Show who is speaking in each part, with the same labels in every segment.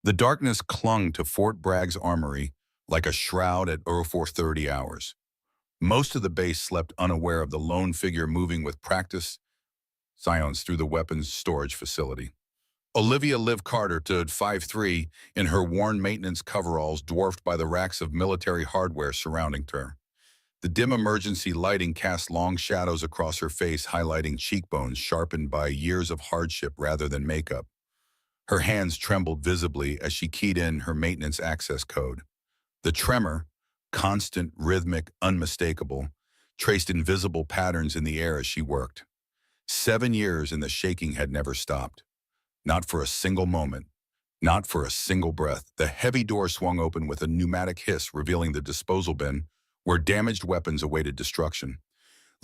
Speaker 1: The darkness clung to Fort Bragg's armory like a shroud at 0430 hours. Most of the base slept unaware of the lone figure moving with practice silence through the weapons storage facility. Olivia Liv Carter stood 5'3" in her worn maintenance coveralls dwarfed by the racks of military hardware surrounding her. The dim emergency lighting cast long shadows across her face, highlighting cheekbones sharpened by years of hardship rather than makeup. Her hands trembled visibly as she keyed in her maintenance access code. The tremor, constant, rhythmic, unmistakable, traced invisible patterns in the air as she worked. 7 years and the shaking had never stopped. Not for a single moment. Not for a single breath. The heavy door swung open with a pneumatic hiss, revealing the disposal bin where damaged weapons awaited destruction.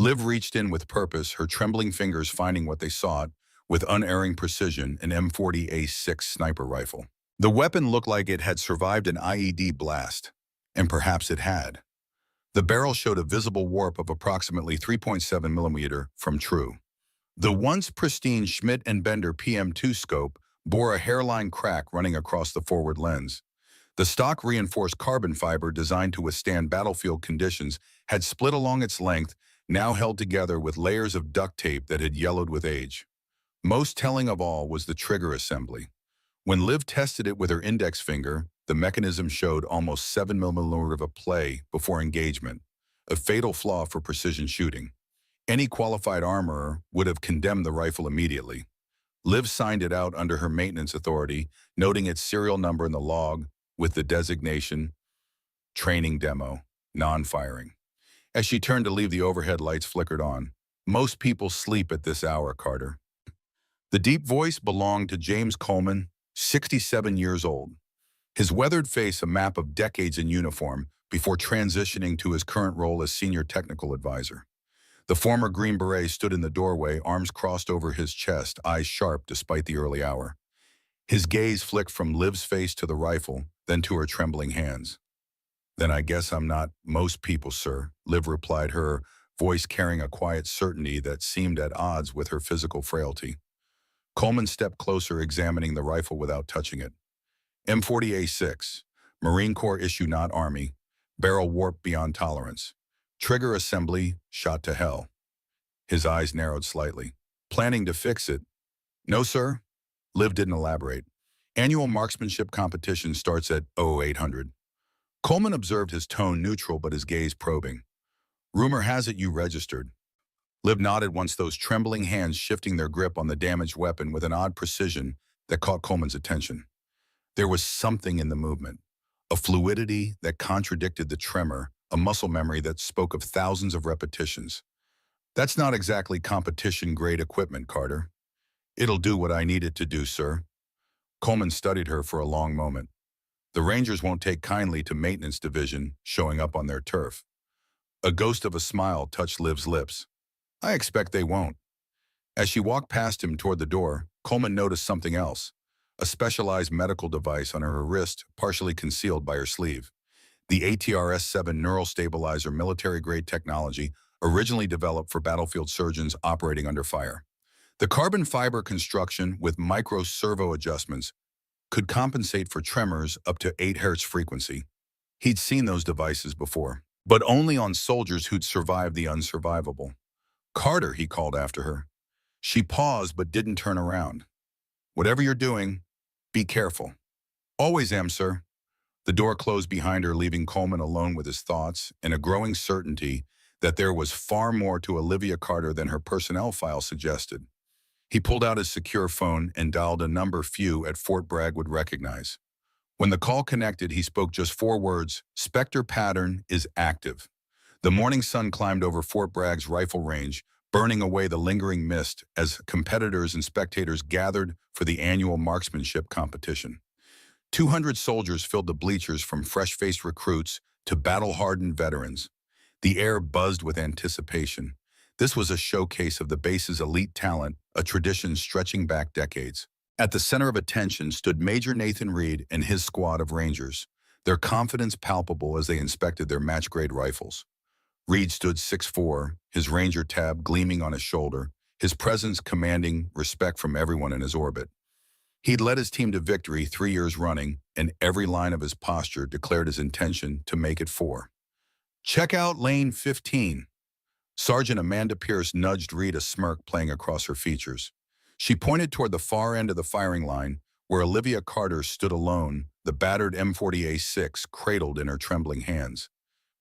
Speaker 1: Liv reached in with purpose, her trembling fingers finding what they sought with unerring precision, an M40A6 sniper rifle. The weapon looked like it had survived an IED blast, and perhaps it had. The barrel showed a visible warp of approximately 3.7 millimeter from true. The once pristine Schmidt and Bender PM2 scope bore a hairline crack running across the forward lens. The stock reinforced carbon fiber designed to withstand battlefield conditions had split along its length, now held together with layers of duct tape that had yellowed with age. Most telling of all was the trigger assembly. When Liv tested it with her index finger, the mechanism showed almost 7 millimeters of play before engagement, a fatal flaw for precision shooting. Any qualified armorer would have condemned the rifle immediately. Liv signed it out under her maintenance authority, noting its serial number in the log with the designation, training demo, non-firing. As she turned to leave, the overhead lights flickered on. Most people sleep at this hour, Carter. The deep voice belonged to James Coleman, 67 years old. His weathered face a map of decades in uniform before transitioning to his current role as senior technical advisor. The former Green Beret stood in the doorway, arms crossed over his chest, eyes sharp despite the early hour. His gaze flicked from Liv's face to the rifle, then to her trembling hands. "Then I guess I'm not most people, sir," Liv replied, her voice carrying a quiet certainty that seemed at odds with her physical frailty. Coleman stepped closer, examining the rifle without touching it. M40A6, Marine Corps issue, not Army, barrel warped beyond tolerance. Trigger assembly shot to hell. His eyes narrowed slightly. "Planning to fix it?" "No, sir." Liv didn't elaborate. "Annual marksmanship competition starts at 0800. Coleman observed, his tone neutral but his gaze probing. "Rumor has it you registered." Liv nodded, once those trembling hands shifting their grip on the damaged weapon with an odd precision that caught Coleman's attention. There was something in the movement, a fluidity that contradicted the tremor, a muscle memory that spoke of thousands of repetitions. "That's not exactly competition-grade equipment, Carter." "It'll do what I need it to do, sir." Coleman studied her for a long moment. The Rangers won't take kindly to maintenance division showing up on their turf. A ghost of a smile touched Liv's lips. "I expect they won't." As she walked past him toward the door, Coleman noticed something else, a specialized medical device on her wrist, partially concealed by her sleeve. The ATRS-7 neural stabilizer, military-grade technology, originally developed for battlefield surgeons operating under fire. The carbon fiber construction with micro-servo adjustments could compensate for tremors up to 8 Hz frequency. He'd seen those devices before, but only on soldiers who'd survived the unsurvivable. "Carter," he called after her. She paused but didn't turn around. "Whatever you're doing, be careful." "Always am, sir." The door closed behind her, leaving Coleman alone with his thoughts and a growing certainty that there was far more to Olivia Carter than her personnel file suggested. He pulled out his secure phone and dialed a number few at Fort Bragg would recognize. When the call connected, he spoke just 4 words: "Spectre pattern is active." The morning sun climbed over Fort Bragg's rifle range, burning away the lingering mist as competitors and spectators gathered for the annual marksmanship competition. 200 soldiers filled the bleachers, from fresh-faced recruits to battle-hardened veterans. The air buzzed with anticipation. This was a showcase of the base's elite talent, a tradition stretching back decades. At the center of attention stood Major Nathan Reed and his squad of Rangers, their confidence palpable as they inspected their match-grade rifles. Reed stood 6'4", his Ranger tab gleaming on his shoulder, his presence commanding respect from everyone in his orbit. He'd led his team to victory 3 years running, and every line of his posture declared his intention to make it 4. Check out lane 15. Sergeant Amanda Pierce nudged Reed, a smirk playing across her features. She pointed toward the far end of the firing line, where Olivia Carter stood alone, the battered M40A6 cradled in her trembling hands.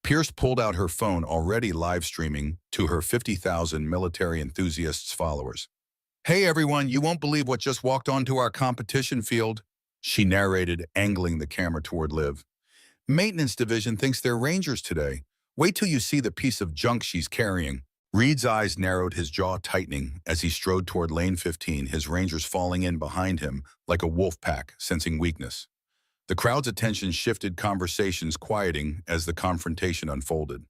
Speaker 1: Pierce pulled out her phone, already live streaming to her 50,000 military enthusiasts followers. "Hey everyone, you won't believe what just walked onto our competition field," she narrated, angling the camera toward Liv. "Maintenance division thinks they're Rangers today. Wait till you see the piece of junk she's carrying." Reed's eyes narrowed, his jaw tightening as he strode toward lane 15, his Rangers falling in behind him like a wolf pack, sensing weakness. The crowd's attention shifted, conversations quieting as the confrontation unfolded.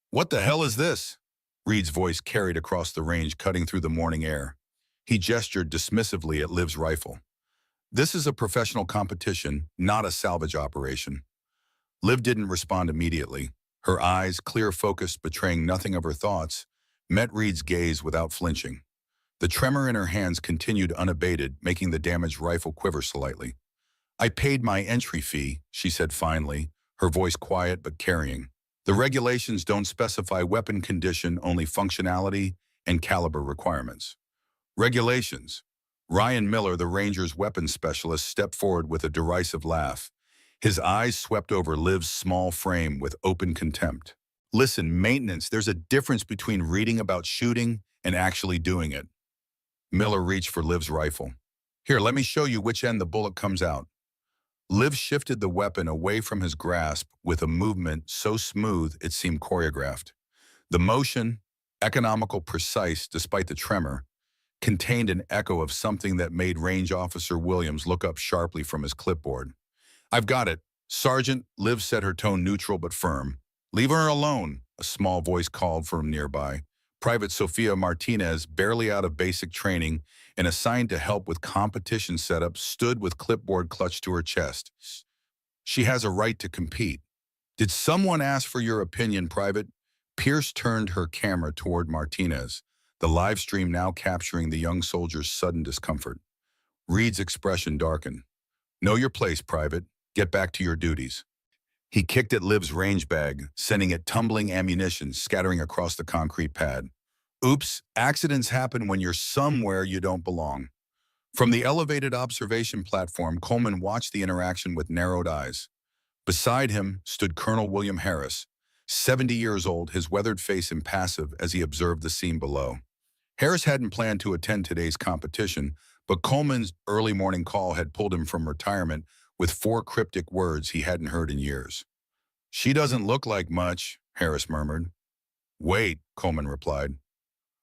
Speaker 1: "What the hell is this?" Reed's voice carried across the range, cutting through the morning air. He gestured dismissively at Liv's rifle. "This is a professional competition, not a salvage operation." Liv didn't respond immediately. Her eyes, clear focused, betraying nothing of her thoughts, met Reed's gaze without flinching. The tremor in her hands continued unabated, making the damaged rifle quiver slightly. "I paid my entry fee," she said finally, her voice quiet but carrying. "The regulations don't specify weapon condition, only functionality and caliber requirements." "Regulations." Ryan Miller, the Rangers' weapons specialist, stepped forward with a derisive laugh. His eyes swept over Liv's small frame with open contempt. "Listen, maintenance, there's a difference between reading about shooting and actually doing it." Miller reached for Liv's rifle. "Here, let me show you which end the bullet comes out." Liv shifted the weapon away from his grasp with a movement so smooth it seemed choreographed. The motion, economical, precise despite the tremor, contained an echo of something that made Range Officer Williams look up sharply from his clipboard. "I've got it, Sergeant," Liv said, her tone neutral but firm. "Leave her alone," a small voice called from nearby. Private Sofia Martinez, barely out of basic training and assigned to help with competition setup, stood with clipboard clutched to her chest. "She has a right to compete." "Did someone ask for your opinion, Private?" Pierce turned her camera toward Martinez, the live stream now capturing the young soldier's sudden discomfort. Reed's expression darkened. "Know your place, Private. Get back to your duties." He kicked at Liv's range bag, sending it tumbling, ammunition scattering across the concrete pad. "Oops, accidents happen when you're somewhere you don't belong." From the elevated observation platform, Coleman watched the interaction with narrowed eyes. Beside him stood Colonel William Harris, 70 years old, his weathered face impassive as he observed the scene below. Harris hadn't planned to attend today's competition, but Coleman's early morning call had pulled him from retirement with 4 cryptic words he hadn't heard in years. "She doesn't look like much," Harris murmured. "Wait," Coleman replied.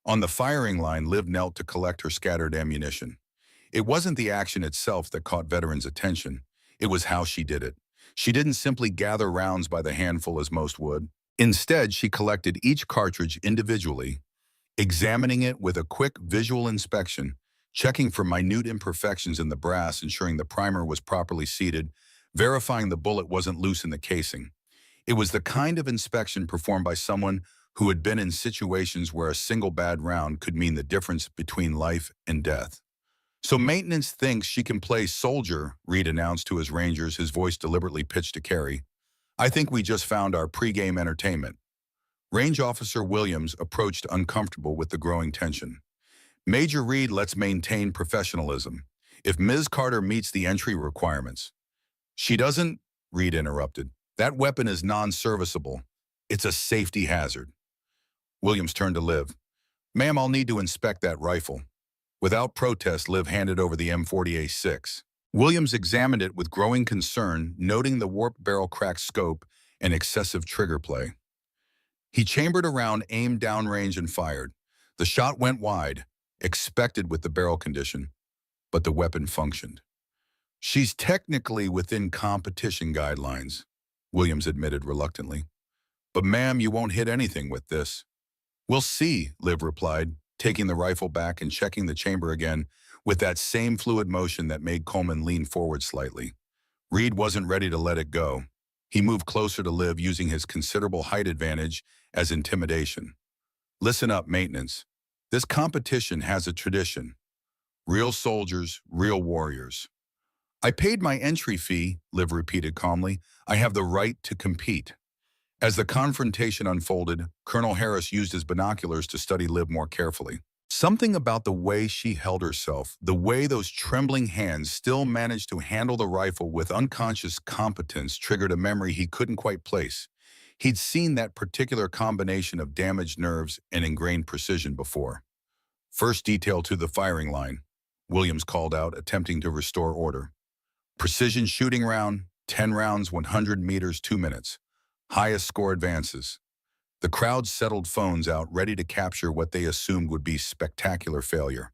Speaker 1: On the firing line, Liv knelt to collect her scattered ammunition. It wasn't the action itself that caught veterans' attention. It was how she did it. She didn't simply gather rounds by the handful as most would. Instead, she collected each cartridge individually, examining it with a quick visual inspection, checking for minute imperfections in the brass, ensuring the primer was properly seated, verifying the bullet wasn't loose in the casing. It was the kind of inspection performed by someone who had been in situations where a single bad round could mean the difference between life and death. "So maintenance thinks she can play soldier," Reed announced to his Rangers, his voice deliberately pitched to Carey. "I think we just found our pregame entertainment." Range Officer Williams approached, uncomfortable with the growing tension. "Major Reed, let's maintain professionalism. If Ms. Carter meets the entry requirements." "She doesn't," Reed interrupted. "That weapon is non-serviceable. It's a safety hazard." Williams turned to Liv. "Ma'am, I'll need to inspect that rifle." Without protest, Liv handed over the M40A6. Williams examined it with growing concern, noting the warped barrel cracked scope and excessive trigger play. He chambered a round, aimed downrange, and fired. The shot went wide, expected with the barrel condition, but the weapon functioned. "She's technically within competition guidelines," Williams admitted reluctantly. "But ma'am, you won't hit anything with this." "We'll see," Liv replied, taking the rifle back and checking the chamber again with that same fluid motion that made Coleman lean forward slightly. Reed wasn't ready to let it go. He moved closer to Liv, using his considerable height advantage as intimidation. "Listen up, maintenance. This competition has a tradition. Real soldiers, real warriors. I paid my entry fee, Liv repeated calmly. I have the right to compete. As the confrontation unfolded, Colonel Harris used his binoculars to study Liv more carefully. Something about the way she held herself, the way those trembling hands still managed to handle the rifle with unconscious competence triggered a memory he couldn't quite place. He'd seen that particular combination of damaged nerves and ingrained precision before. First detail to the firing line, Williams called out, attempting to restore order. Precision shooting round, 10 rounds, 100 meters, 2 minutes. Highest score advances. The crowd settled phones out, ready to capture what they assumed would be spectacular failure.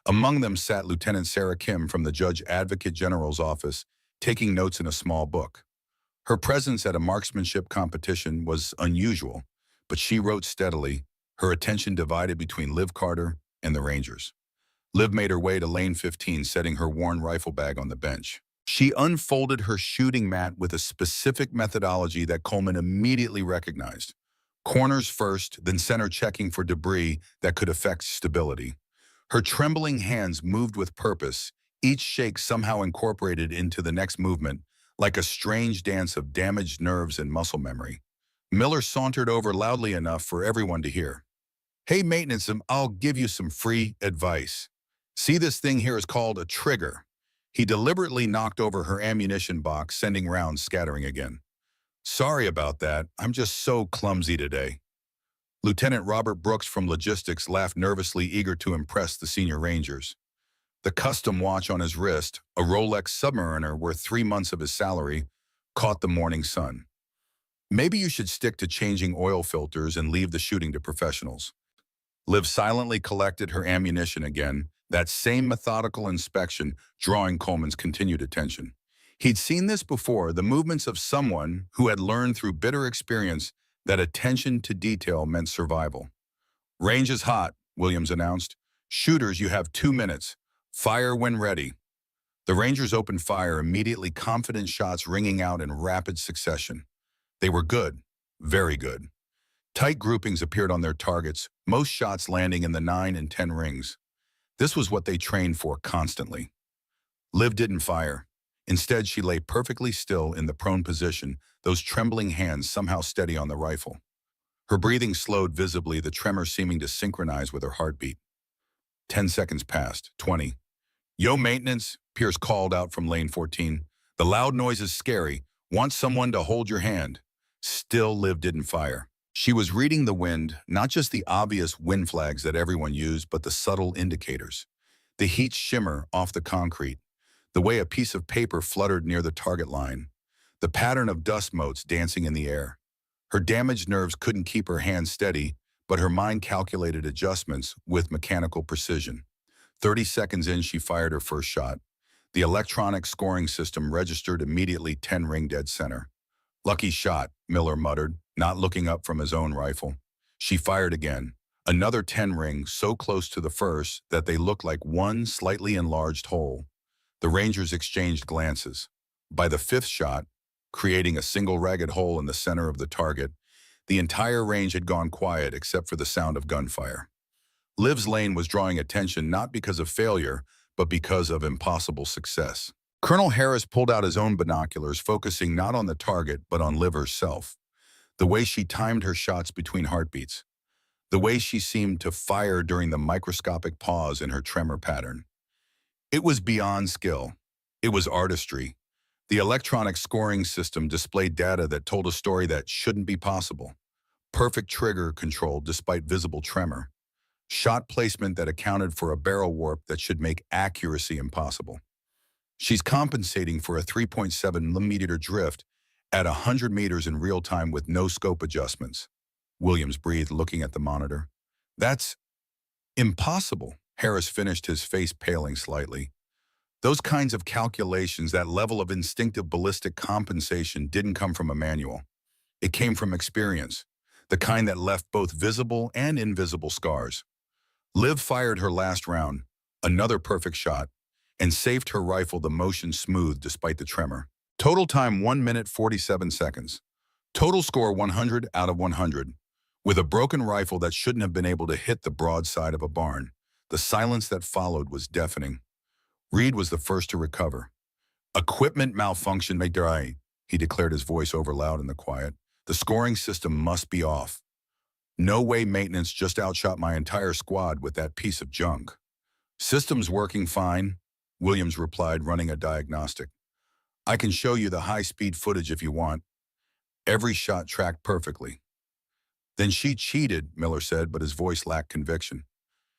Speaker 1: Among them sat Lieutenant Sarah Kim from the Judge Advocate General's office, taking notes in a small book. Her presence at a marksmanship competition was unusual, but she wrote steadily, her attention divided between Liv Carter and the Rangers. Liv made her way to lane 15, setting her worn rifle bag on the bench. She unfolded her shooting mat with a specific methodology that Coleman immediately recognized. Corners first, then center checking for debris that could affect stability. Her trembling hands moved with purpose, each shake somehow incorporated into the next movement, like a strange dance of damaged nerves and muscle memory. Miller sauntered over loudly enough for everyone to hear. Hey, maintenance, I'll give you some free advice. See, this thing here is called a trigger. He deliberately knocked over her ammunition box, sending rounds scattering again. Sorry about that. I'm just so clumsy today. Lieutenant Robert Brooks from Logistics laughed nervously, eager to impress the senior Rangers. The custom watch on his wrist, a Rolex Submariner worth 3 months of his salary, caught the morning sun. Maybe you should stick to changing oil filters and leave the shooting to professionals. Liv silently collected her ammunition again, that same methodical inspection drawing Coleman's continued attention. He'd seen this before, the movements of someone who had learned through bitter experience that attention to detail meant survival. Range is hot, Williams announced. Shooters, you have 2 minutes. Fire when ready. The Rangers opened fire immediately, confident shots ringing out in rapid succession. They were good, very good. Tight groupings appeared on their targets, most shots landing in the 9 and 10 rings. This was what they trained for constantly. Liv didn't fire. Instead, she lay perfectly still in the prone position, those trembling hands somehow steady on the rifle. Her breathing slowed visibly, the tremor seeming to synchronize with her heartbeat. 10 seconds passed, 20. Yo, maintenance, Pierce called out from lane 14. The loud noise is scary. Want someone to hold your hand. Still, Liv didn't fire. She was reading the wind, not just the obvious wind flags that everyone used, but the subtle indicators. The heat shimmer off the concrete, the way a piece of paper fluttered near the target line, the pattern of dust motes dancing in the air. Her damaged nerves couldn't keep her hands steady, but her mind calculated adjustments with mechanical precision. 30 seconds in, she fired her first shot. The electronic scoring system registered immediately 10 ring dead center. Lucky shot, Miller muttered, not looking up from his own rifle. She fired again. Another 10 rings, so close to the first that they looked like one slightly enlarged hole. The Rangers exchanged glances. By the 5th shot, creating a single ragged hole in the center of the target, the entire range had gone quiet except for the sound of gunfire. Liv's lane was drawing attention not because of failure, but because of impossible success. Colonel Harris pulled out his own binoculars, focusing not on the target, but on Liv herself. The way she timed her shots between heartbeats. The way she seemed to fire during the microscopic pause in her tremor pattern. It was beyond skill. It was artistry. The electronic scoring system displayed data that told a story that shouldn't be possible. Perfect trigger control despite visible tremor. Shot placement that accounted for a barrel warp that should make accuracy impossible. She's compensating for a 3.7mm drift at 100 meters in real time with no scope adjustments. Williams breathed, looking at the monitor. That's impossible, Harris finished, his face paling slightly. Those kinds of calculations, that level of instinctive ballistic compensation, didn't come from a manual. It came from experience, the kind that left both visible and invisible scars. Liv fired her last round, another perfect shot, and saved her rifle, the motion smooth despite the tremor. Total time 1 minute 47 seconds. Total score 100 out of 100. With a broken rifle that shouldn't have been able to hit the broadside of a barn, The silence that followed was deafening. Reed was the first to recover. Equipment malfunction may die, he declared, his voice over loud in the quiet. The scoring system must be off. No way maintenance just outshot my entire squad with that piece of junk. System's working fine, Williams replied, running a diagnostic. I can show you the high-speed footage if you want. Every shot tracked perfectly. Then she cheated, Miller said, but his voice lacked conviction.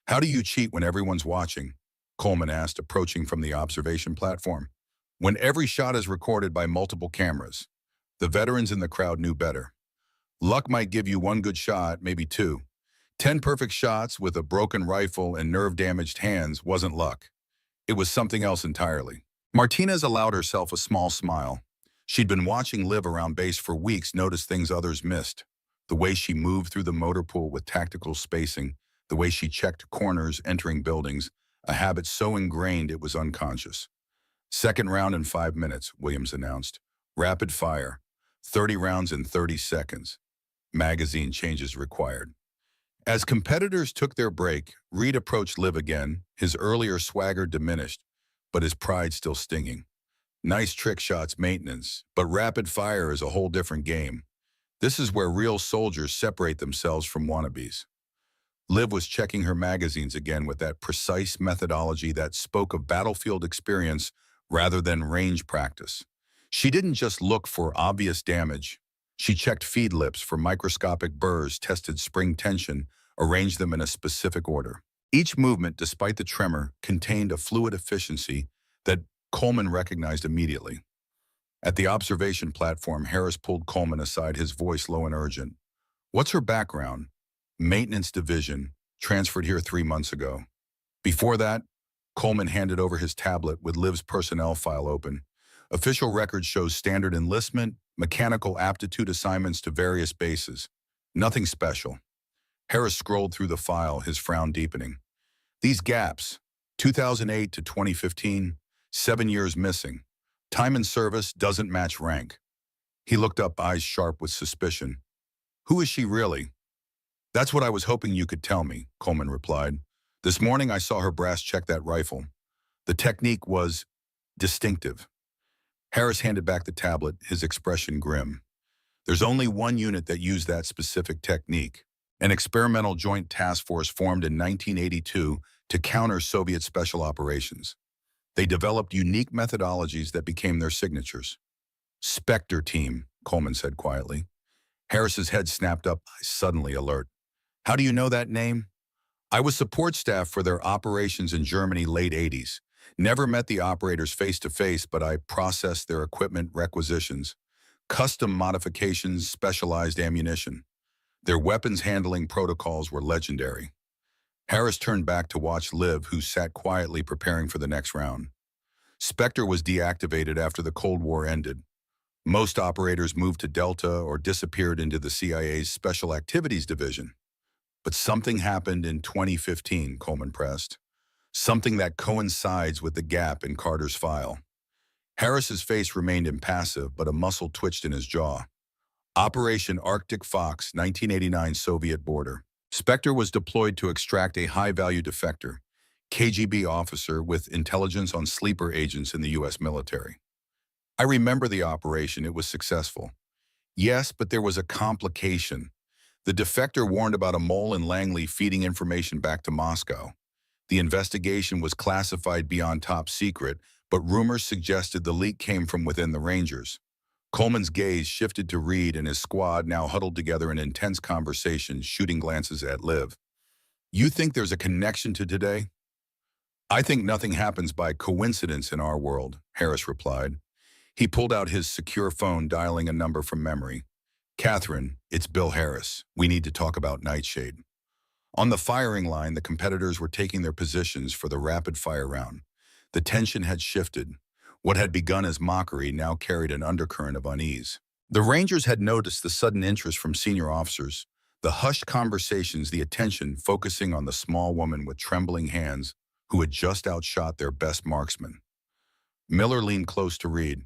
Speaker 1: How do you cheat when everyone's watching? Coleman asked, approaching from the observation platform. When every shot is recorded by multiple cameras. The veterans in the crowd knew better. Luck might give you one good shot, maybe two. 10 perfect shots with a broken rifle and nerve-damaged hands wasn't luck. It was something else entirely. Martinez allowed herself a small smile. She'd been watching Liv around base for weeks, noticed things others missed. The way she moved through the motor pool with tactical spacing, the way she checked corners entering buildings, a habit so ingrained it was unconscious. Second round in 5 minutes, Williams announced. Rapid fire. 30 rounds in 30 seconds. Magazine changes required. As competitors took their break, Reed approached Liv again, his earlier swagger diminished, but his pride still stinging. Nice trick shots maintenance, but rapid fire is a whole different game. This is where real soldiers separate themselves from wannabes. Liv was checking her magazines again with that precise methodology that spoke of battlefield experience rather than range practice. She didn't just look for obvious damage. She checked feed lips for microscopic burrs, tested spring tension, arranged them in a specific order. Each movement, despite the tremor, contained a fluid efficiency that Coleman recognized immediately. At the observation platform, Harris pulled Coleman aside, his voice low and urgent. What's her background? Maintenance division, transferred here 3 months ago. Before that, Coleman handed over his tablet with Liv's personnel file open. Official record shows standard enlistment, mechanical aptitude assignments to various bases. Nothing special. Harris scrolled through the file, his frown deepening. These gaps, 2008 to 2015, 7 years missing. Time in service doesn't match rank. He looked up, eyes sharp with suspicion. Who is she really? That's what I was hoping you could tell me, Coleman replied. This morning I saw her brass check that rifle. The technique was distinctive. Harris handed back the tablet, his expression grim. There's only one unit that used that specific technique. An experimental joint task force formed in 1982 to counter Soviet special operations. They developed unique methodologies that became their signatures. Spectre team, Coleman said quietly. Harris's head snapped up, suddenly alert. How do you know that name? I was support staff for their operations in Germany late 80s. Never met the operators face-to-face, but I processed their equipment requisitions. Custom modifications, specialized ammunition. Their weapons handling protocols were legendary. Harris turned back to watch Liv, who sat quietly preparing for the next round. Spectre was deactivated after the Cold War ended. Most operators moved to Delta or disappeared into the CIA's Special Activities Division. But something happened in 2015, Coleman pressed. Something that coincides with the gap in Carter's file. Harris's face remained impassive, but a muscle twitched in his jaw. Operation Arctic Fox, 1989 Soviet border. Spectre was deployed to extract a high-value defector, KGB officer with intelligence on sleeper agents in the U.S. military. I remember the operation. It was successful. Yes, but there was a complication. The defector warned about a mole in Langley feeding information back to Moscow. The investigation was classified beyond top secret, but rumors suggested the leak came from within the Rangers. Coleman's gaze shifted to Reed and his squad, now huddled together in intense conversation, shooting glances at Liv. You think there's a connection to today? I think nothing happens by coincidence in our world, Harris replied. He pulled out his secure phone, dialing a number from memory. Catherine, it's Bill Harris. We need to talk about Nightshade. On the firing line, the competitors were taking their positions for the rapid-fire round. The tension had shifted. What had begun as mockery now carried an undercurrent of unease. The Rangers had noticed the sudden interest from senior officers, the hushed conversations, the attention focusing on the small woman with trembling hands who had just outshot their best marksman. Miller leaned close to Reed.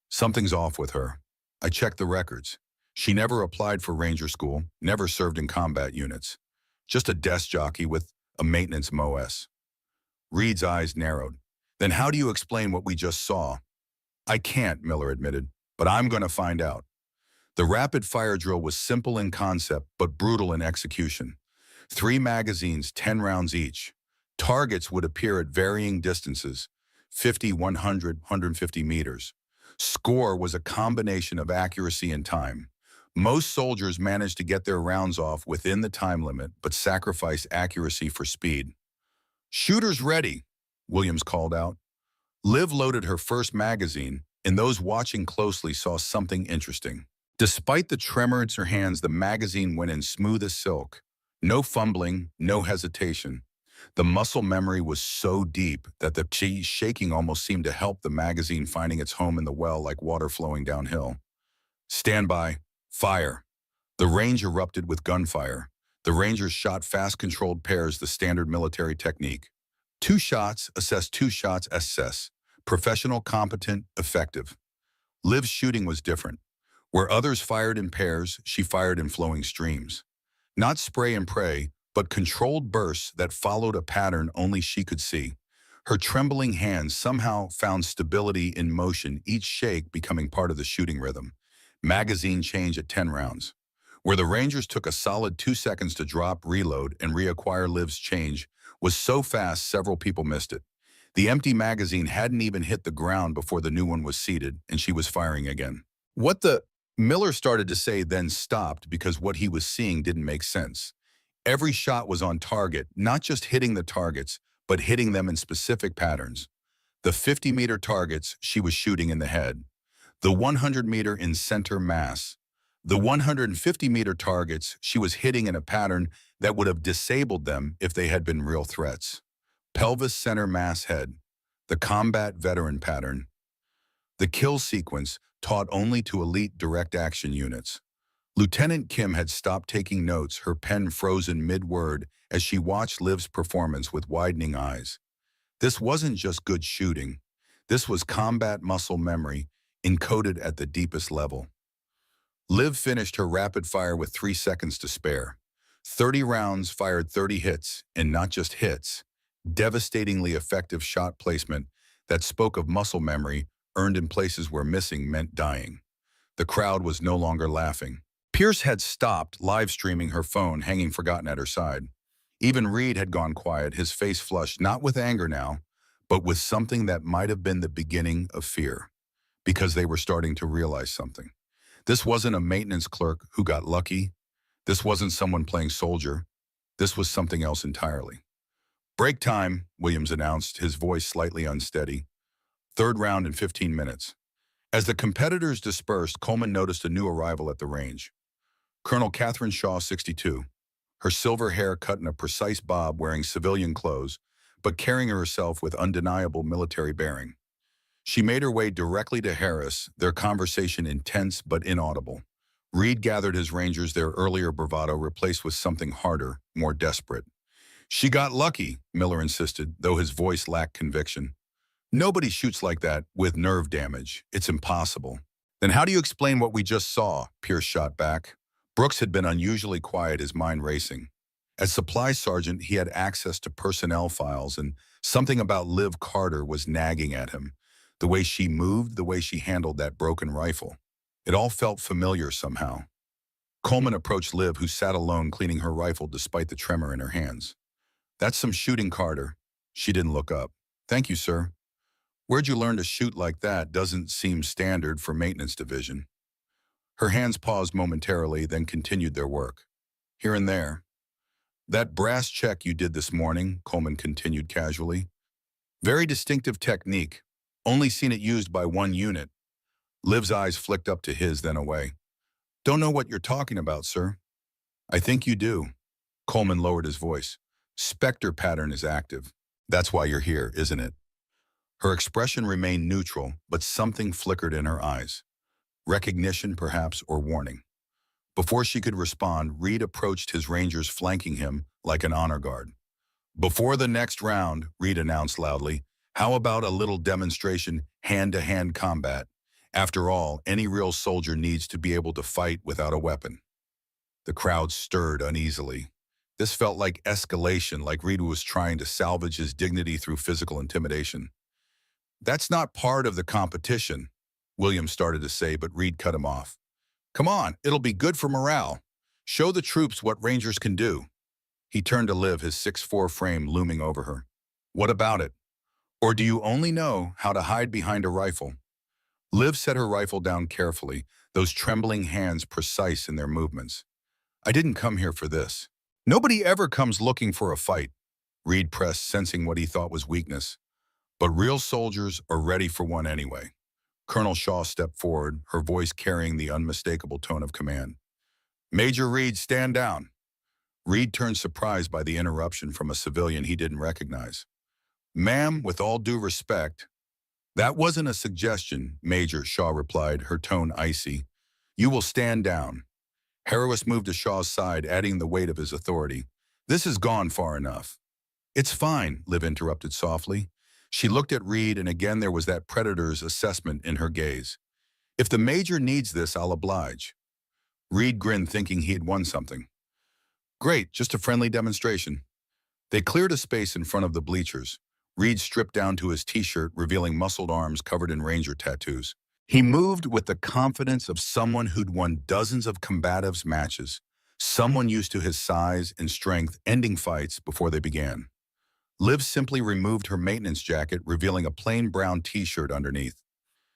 Speaker 1: Something's off with her. I checked the records. She never applied for Ranger School, never served in combat units. Just a desk jockey with a maintenance MOS. Reed's eyes narrowed. Then how do you explain what we just saw? I can't, Miller admitted, but I'm going to find out. The rapid fire drill was simple in concept, but brutal in execution. 3 magazines, 10 rounds each. Targets would appear at varying distances, 50, 100, 150 meters. Score was a combination of accuracy and time. Most soldiers managed to get their rounds off within the time limit, but sacrificed accuracy for speed. Shooters ready, Williams called out. Liv loaded her first magazine, and those watching closely saw something interesting. Despite the tremor in her hands, the magazine went in smooth as silk. No fumbling, no hesitation. The muscle memory was so deep that the shaking almost seemed to help the magazine finding its home in the well like water flowing downhill. Stand by. Fire. The range erupted with gunfire. The Rangers shot fast controlled pairs, the standard military technique. 2 shots, assess 2 shots, assess. Professional, competent, effective. Liv's shooting was different. Where others fired in pairs, she fired in flowing streams. Not spray and pray, but controlled bursts that followed a pattern only she could see. Her trembling hands somehow found stability in motion, each shake becoming part of the shooting rhythm. Magazine change at 10 rounds. Where the Rangers took a solid 2 seconds to drop, reload, and reacquire Liv's change was so fast several people missed it. The empty magazine hadn't even hit the ground before the new one was seated, and she was firing again. What the... Miller started to say, then stopped because what he was seeing didn't make sense. Every shot was on target, not just hitting the targets, but hitting them in specific patterns. The 50-meter targets she was shooting in the head. The 100-meter in center mass. The 150-meter targets she was hitting in a pattern that would have disabled them if they had been real threats. Pelvis center mass head. The combat veteran pattern. The kill sequence taught only to elite direct action units. Lieutenant Kim had stopped taking notes, her pen frozen mid-word as she watched Liv's performance with widening eyes. This wasn't just good shooting. This was combat muscle memory encoded at the deepest level. Liv finished her rapid fire with 3 seconds to spare. 30 rounds fired 30 hits, and not just hits. Devastatingly effective shot placement that spoke of muscle memory earned in places where missing meant dying. The crowd was no longer laughing. Pierce had stopped live streaming her phone, hanging forgotten at her side. Even Reed had gone quiet, his face flushed, not with anger now, but with something that might have been the beginning of fear, because they were starting to realize something. This wasn't a maintenance clerk who got lucky. This wasn't someone playing soldier. This was something else entirely. Break time, Williams announced, his voice slightly unsteady. 3rd round in 15 minutes. As the competitors dispersed, Coleman noticed a new arrival at the range. Colonel Catherine Shaw, 62. Her silver hair cut in a precise bob, wearing civilian clothes, but carrying herself with undeniable military bearing. She made her way directly to Harris, their conversation intense but inaudible. Reed gathered his Rangers, their earlier bravado replaced with something harder, more desperate. She got lucky, Miller insisted, though his voice lacked conviction. Nobody shoots like that with nerve damage. It's impossible. Then how do you explain what we just saw? Pierce shot back. Brooks had been unusually quiet, his mind racing. As supply sergeant, he had access to personnel files, and something about Liv Carter was nagging at him. The way she moved, the way she handled that broken rifle. It all felt familiar somehow. Coleman approached Liv, who sat alone cleaning her rifle despite the tremor in her hands. That's some shooting, Carter. She didn't look up. Thank you, sir. Where'd you learn to shoot like that? Doesn't seem standard for maintenance division. Her hands paused momentarily, then continued their work. Here and there. That brass check you did this morning, Coleman continued casually. Very distinctive technique. Only seen it used by one unit. Liv's eyes flicked up to his, then away. Don't know what you're talking about, sir. I think you do. Coleman lowered his voice. Spectre pattern is active. That's why you're here, isn't it? Her expression remained neutral, but something flickered in her eyes. Recognition, perhaps, or warning. Before she could respond, Reed approached his Rangers, flanking him like an honor guard. Before the next round, Reed announced loudly, how about a little demonstration, hand-to-hand combat? After all, any real soldier needs to be able to fight without a weapon. The crowd stirred uneasily. This felt like escalation, like Reed was trying to salvage his dignity through physical intimidation. That's not part of the competition, William started to say, but Reed cut him off. Come on, it'll be good for morale. Show the troops what Rangers can do. He turned to Liv, his 6'4" frame looming over her. What about it? Or do you only know how to hide behind a rifle? Liv set her rifle down carefully, those trembling hands precise in their movements. I didn't come here for this. Nobody ever comes looking for a fight. Reed pressed, sensing what he thought was weakness. But real soldiers are ready for one anyway. Colonel Shaw stepped forward, her voice carrying the unmistakable tone of command. Major Reed, stand down. Reed turned surprised by the interruption from a civilian he didn't recognize. Ma'am, with all due respect. That wasn't a suggestion, Major, Shaw replied, her tone icy. You will stand down. Harris moved to Shaw's side, adding the weight of his authority. This has gone far enough. It's fine, Liv interrupted softly. She looked at Reed, and again there was that predator's assessment in her gaze. If the Major needs this, I'll oblige. Reed grinned, thinking he had won something. Great, just a friendly demonstration. They cleared a space in front of the bleachers. Reed stripped down to his t-shirt, revealing muscled arms covered in Ranger tattoos. He moved with the confidence of someone who'd won dozens of combatives matches, someone used to his size and strength, ending fights before they began. Liv simply removed her maintenance jacket, revealing a plain brown t-shirt underneath.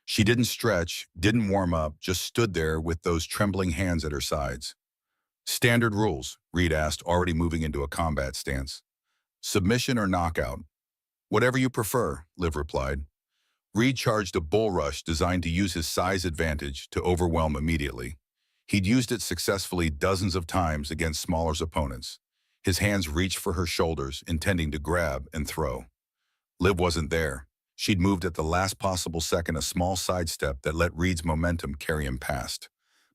Speaker 1: She didn't stretch, didn't warm up, just stood there with those trembling hands at her sides. Standard rules, Reed asked, already moving into a combat stance. Submission or knockout? Whatever you prefer, Liv replied. Reed charged a bull rush designed to use his size advantage to overwhelm immediately. He'd used it successfully dozens of times against smaller opponents. His hands reached for her shoulders, intending to grab and throw. Liv wasn't there. She'd moved at the last possible second, a small sidestep that let Reed's momentum carry him past.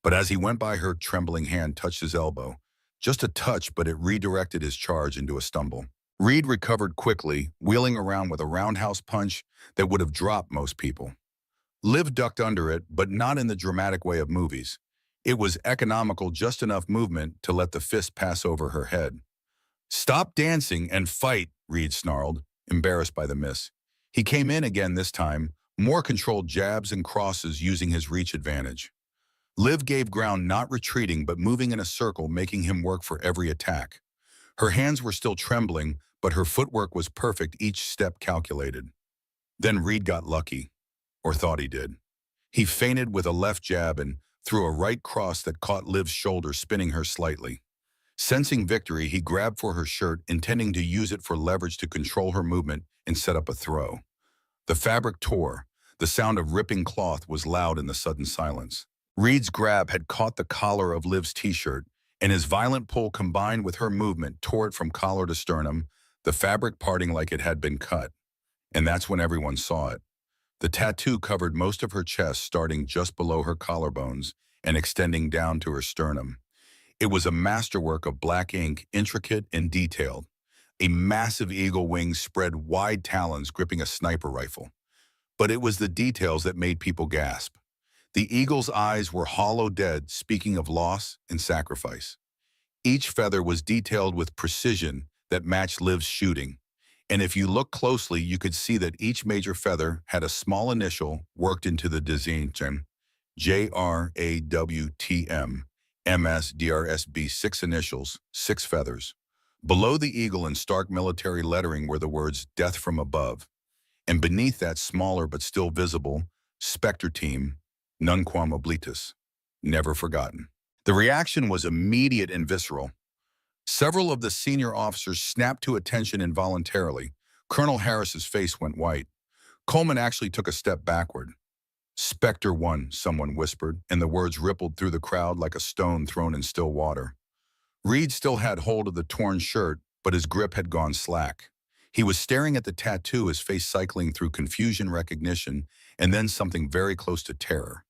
Speaker 1: But as he went by, her trembling hand touched his elbow. Just a touch, but it redirected his charge into a stumble. Reed recovered quickly, wheeling around with a roundhouse punch that would have dropped most people. Liv ducked under it, but not in the dramatic way of movies. It was economical, just enough movement to let the fist pass over her head. Stop dancing and fight, Reed snarled, embarrassed by the miss. He came in again this time, more controlled jabs and crosses using his reach advantage. Liv gave ground, not retreating, but moving in a circle, making him work for every attack. Her hands were still trembling, but her footwork was perfect, each step calculated. Then Reed got lucky, or thought he did. He feinted with a left jab and threw a right cross that caught Liv's shoulder, spinning her slightly. Sensing victory, he grabbed for her shirt, intending to use it for leverage to control her movement and set up a throw. The fabric tore. The sound of ripping cloth was loud in the sudden silence. Reed's grab had caught the collar of Liv's t-shirt, and his violent pull combined with her movement tore it from collar to sternum, the fabric parting like it had been cut. And that's when everyone saw it. The tattoo covered most of her chest, starting just below her collarbones and extending down to her sternum. It was a masterwork of black ink, intricate and detailed. A massive eagle wing spread wide talons gripping a sniper rifle. But it was the details that made people gasp. The eagle's eyes were hollow dead, speaking of loss and sacrifice. Each feather was detailed with precision that matched Liv's shooting. And if you look closely, you could see that each major feather had a small initial worked into the design. JRAWTM, MSDRSB, 6 initials, 6 feathers. Below the eagle in stark military lettering were the words "Death from Above." And beneath that, smaller but still visible, "Spectre Team, Nunquam Oblitus," never forgotten. The reaction was immediate and visceral. Several of the senior officers snapped to attention involuntarily. Colonel Harris's face went white. Coleman actually took a step backward. "Spectre 1, someone whispered, and the words rippled through the crowd like a stone thrown in still water. Reed still had hold of the torn shirt, but his grip had gone slack. He was staring at the tattoo, his face cycling through confusion, recognition, and then something very close to terror.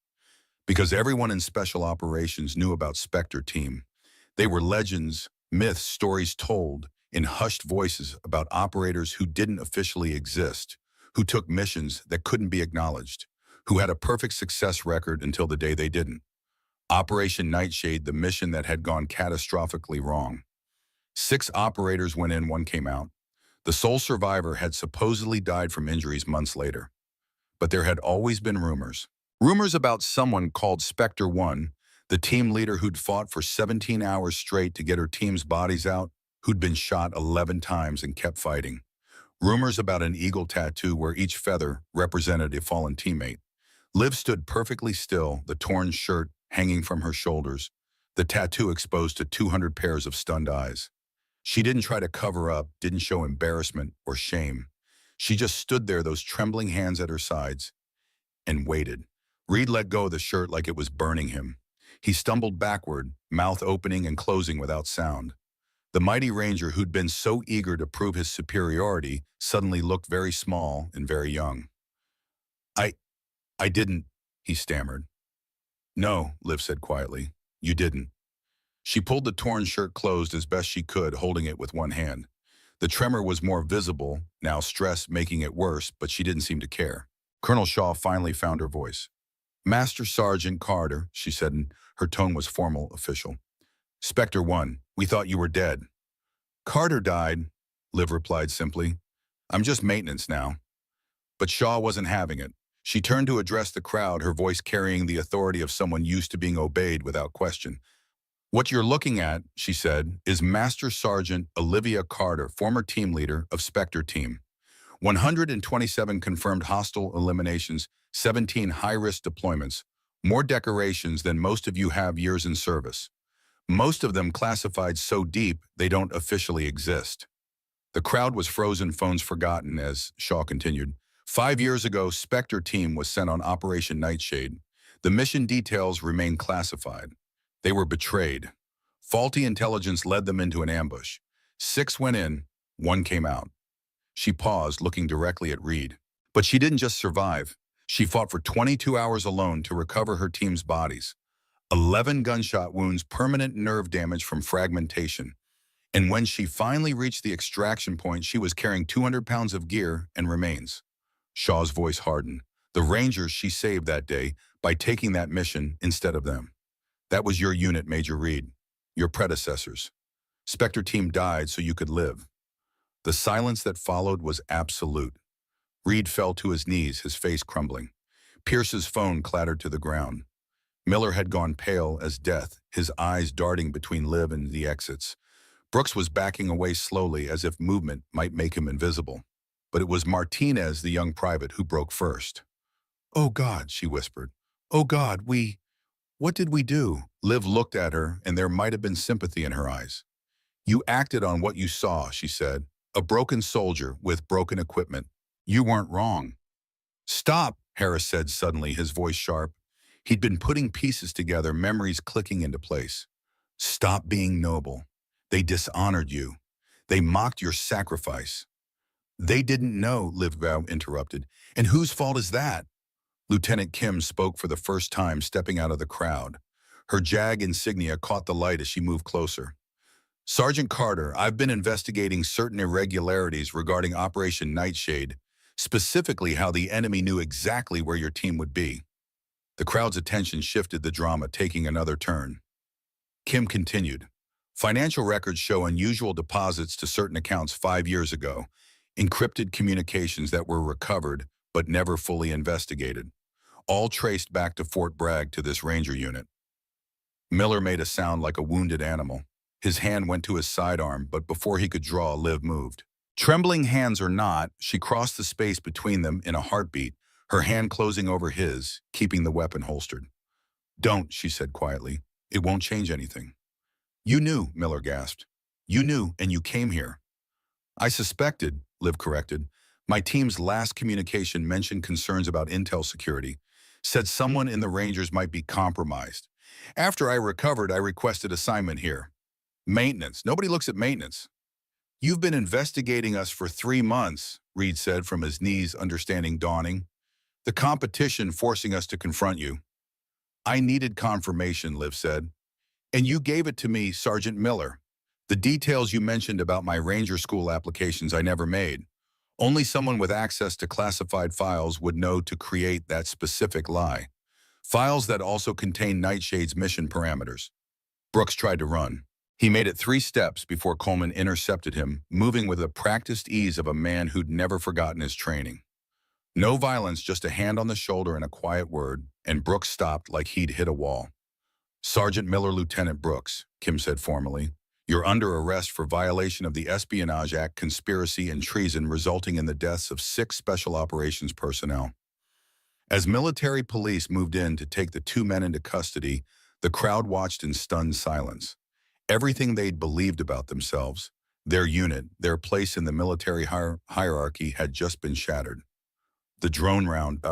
Speaker 1: Because everyone in Special Operations knew about Spectre Team. They were legends, myths, stories told in hushed voices about operators who didn't officially exist, who took missions that couldn't be acknowledged, who had a perfect success record until the day they didn't. Operation Nightshade, the mission that had gone catastrophically wrong. 6 operators went in, 1 came out. The sole survivor had supposedly died from injuries months later. But there had always been rumors. Rumors about someone called Spectre 1, the team leader who'd fought for 17 hours straight to get her team's bodies out, who'd been shot 11 times and kept fighting. Rumors about an eagle tattoo where each feather represented a fallen teammate. Liv stood perfectly still, the torn shirt hanging from her shoulders, the tattoo exposed to 200 pairs of stunned eyes. She didn't try to cover up, didn't show embarrassment or shame. She just stood there, those trembling hands at her sides, and waited. Reed let go of the shirt like it was burning him. He stumbled backward, mouth opening and closing without sound. The mighty ranger who'd been so eager to prove his superiority suddenly looked very small and very young. I didn't, he stammered. No, Liv said quietly. You didn't. She pulled the torn shirt closed as best she could, holding it with one hand. The tremor was more visible, now stress making it worse, but she didn't seem to care. Colonel Shaw finally found her voice. Master Sergeant Carter, she said, and her tone was formal, official. Spectre 1, we thought you were dead. Carter died, Liv replied simply. I'm just maintenance now. But Shaw wasn't having it. She turned to address the crowd, her voice carrying the authority of someone used to being obeyed without question. What you're looking at, she said, is Master Sergeant Olivia Carter, former team leader of Spectre Team. 127 confirmed hostile eliminations, 17 high-risk deployments, more decorations than most of you have years in service. Most of them classified so deep they don't officially exist. The crowd was frozen, phones forgotten, as Shaw continued. 5 years ago, Spectre Team was sent on Operation Nightshade. The mission details remain classified. They were betrayed. Faulty intelligence led them into an ambush. 6 went in, 1 came out. She paused, looking directly at Reed. But she didn't just survive. She fought for 22 hours alone to recover her team's bodies. 11 gunshot wounds, permanent nerve damage from fragmentation. And when she finally reached the extraction point, she was carrying 200 pounds of gear and remains. Shaw's voice hardened. The Rangers she saved that day by taking that mission instead of them. That was your unit, Major Reed. Your predecessors. Spectre Team died so you could live. The silence that followed was absolute. Reed fell to his knees, his face crumbling. Pierce's phone clattered to the ground. Miller had gone pale as death, his eyes darting between Liv and the exits. Brooks was backing away slowly as if movement might make him invisible. But it was Martinez, the young private, who broke first. Oh God, she whispered. Oh God, what did we do? Liv looked at her, and there might have been sympathy in her eyes. You acted on what you saw, she said. A broken soldier with broken equipment. You weren't wrong. Stop, Harris said suddenly, his voice sharp. He'd been putting pieces together, memories clicking into place. Stop being noble. They dishonored you. They mocked your sacrifice. They didn't know, Liv interrupted. And whose fault is that? Lieutenant Kim spoke for the first time, stepping out of the crowd. Her JAG insignia caught the light as she moved closer. Sergeant Carter, I've been investigating certain irregularities regarding Operation Nightshade, specifically how the enemy knew exactly where your team would be. The crowd's attention shifted, the drama taking another turn. Kim continued. Financial records show unusual deposits to certain accounts 5 years ago, encrypted communications that were recovered but never fully investigated, all traced back to Fort Bragg to this Ranger unit. Miller made a sound like a wounded animal. His hand went to his sidearm, but before he could draw, Liv moved. Trembling hands or not, she crossed the space between them in a heartbeat, her hand closing over his, keeping the weapon holstered. Don't, she said quietly. It won't change anything. You knew, Miller gasped. You knew, and you came here. I suspected, Liv corrected. My team's last communication mentioned concerns about intel security, said someone in the Rangers might be compromised. After I recovered, I requested assignment here. Maintenance. Nobody looks at maintenance. You've been investigating us for 3 months, Reed said from his knees, understanding dawning. The competition forcing us to confront you. I needed confirmation, Liv said. And you gave it to me, Sergeant Miller. The details you mentioned about my Ranger School applications I never made. Only someone with access to classified files would know to create that specific lie. Files that also contain Nightshade's mission parameters. Brooks tried to run. He made it 3 steps before Coleman intercepted him, moving with the practiced ease of a man who'd never forgotten his training. No violence, just a hand on the shoulder and a quiet word, and Brooks stopped like he'd hit a wall. "Sergeant Miller, Lieutenant Brooks," Kim said formally. "You're under arrest for violation of the Espionage Act, conspiracy, and treason resulting in the deaths of 6 Special Operations personnel." As military police moved in to take the 2 men into custody, the crowd watched in stunned silence. Everything they'd believed about themselves, their unit, their place in the military hierarchy had just been shattered. "The drone round,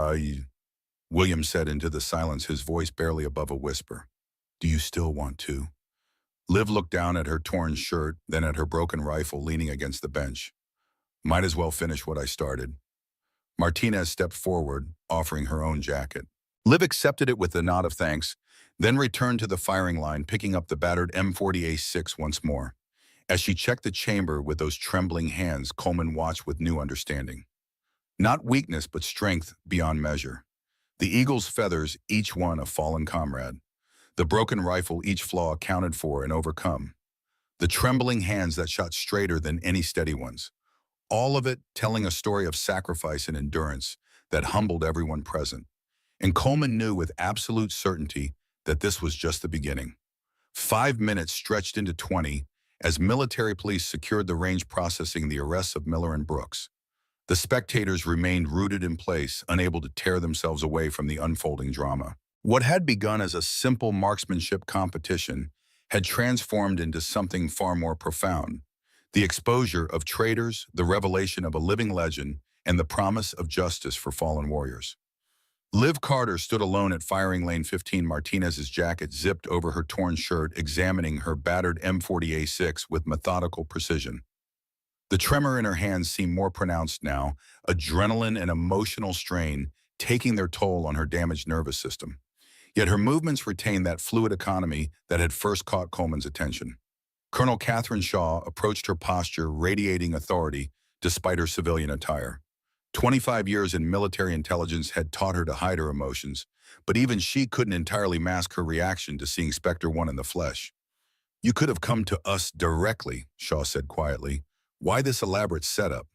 Speaker 1: William said into the silence, his voice barely above a whisper. "Do you still want to?" Liv looked down at her torn shirt, then at her broken rifle leaning against the bench. "Might as well finish what I started." Martinez stepped forward, offering her own jacket. Liv accepted it with a nod of thanks, then returned to the firing line, picking up the battered M40A6 once more. As she checked the chamber with those trembling hands, Coleman watched with new understanding. Not weakness, but strength beyond measure. The eagle's feathers, each one a fallen comrade. The broken rifle, each flaw accounted for and overcome. The trembling hands that shot straighter than any steady ones. All of it telling a story of sacrifice and endurance that humbled everyone present. And Coleman knew with absolute certainty that this was just the beginning. 5 minutes stretched into 20 as military police secured the range, processing the arrests of Miller and Brooks. The spectators remained rooted in place, unable to tear themselves away from the unfolding drama. What had begun as a simple marksmanship competition had transformed into something far more profound. The exposure of traitors, the revelation of a living legend, and the promise of justice for fallen warriors. Liv Carter stood alone at firing lane 15, Martinez's jacket zipped over her torn shirt, examining her battered M40A6 with methodical precision. The tremor in her hands seemed more pronounced now, adrenaline and emotional strain taking their toll on her damaged nervous system. Yet her movements retained that fluid economy that had first caught Coleman's attention. Colonel Catherine Shaw approached her posture, radiating authority despite her civilian attire. 25 years in military intelligence had taught her to hide her emotions, but even she couldn't entirely mask her reaction to seeing Spectre 1 in the flesh. "You could have come to us directly," Shaw said quietly. "Why this elaborate setup?"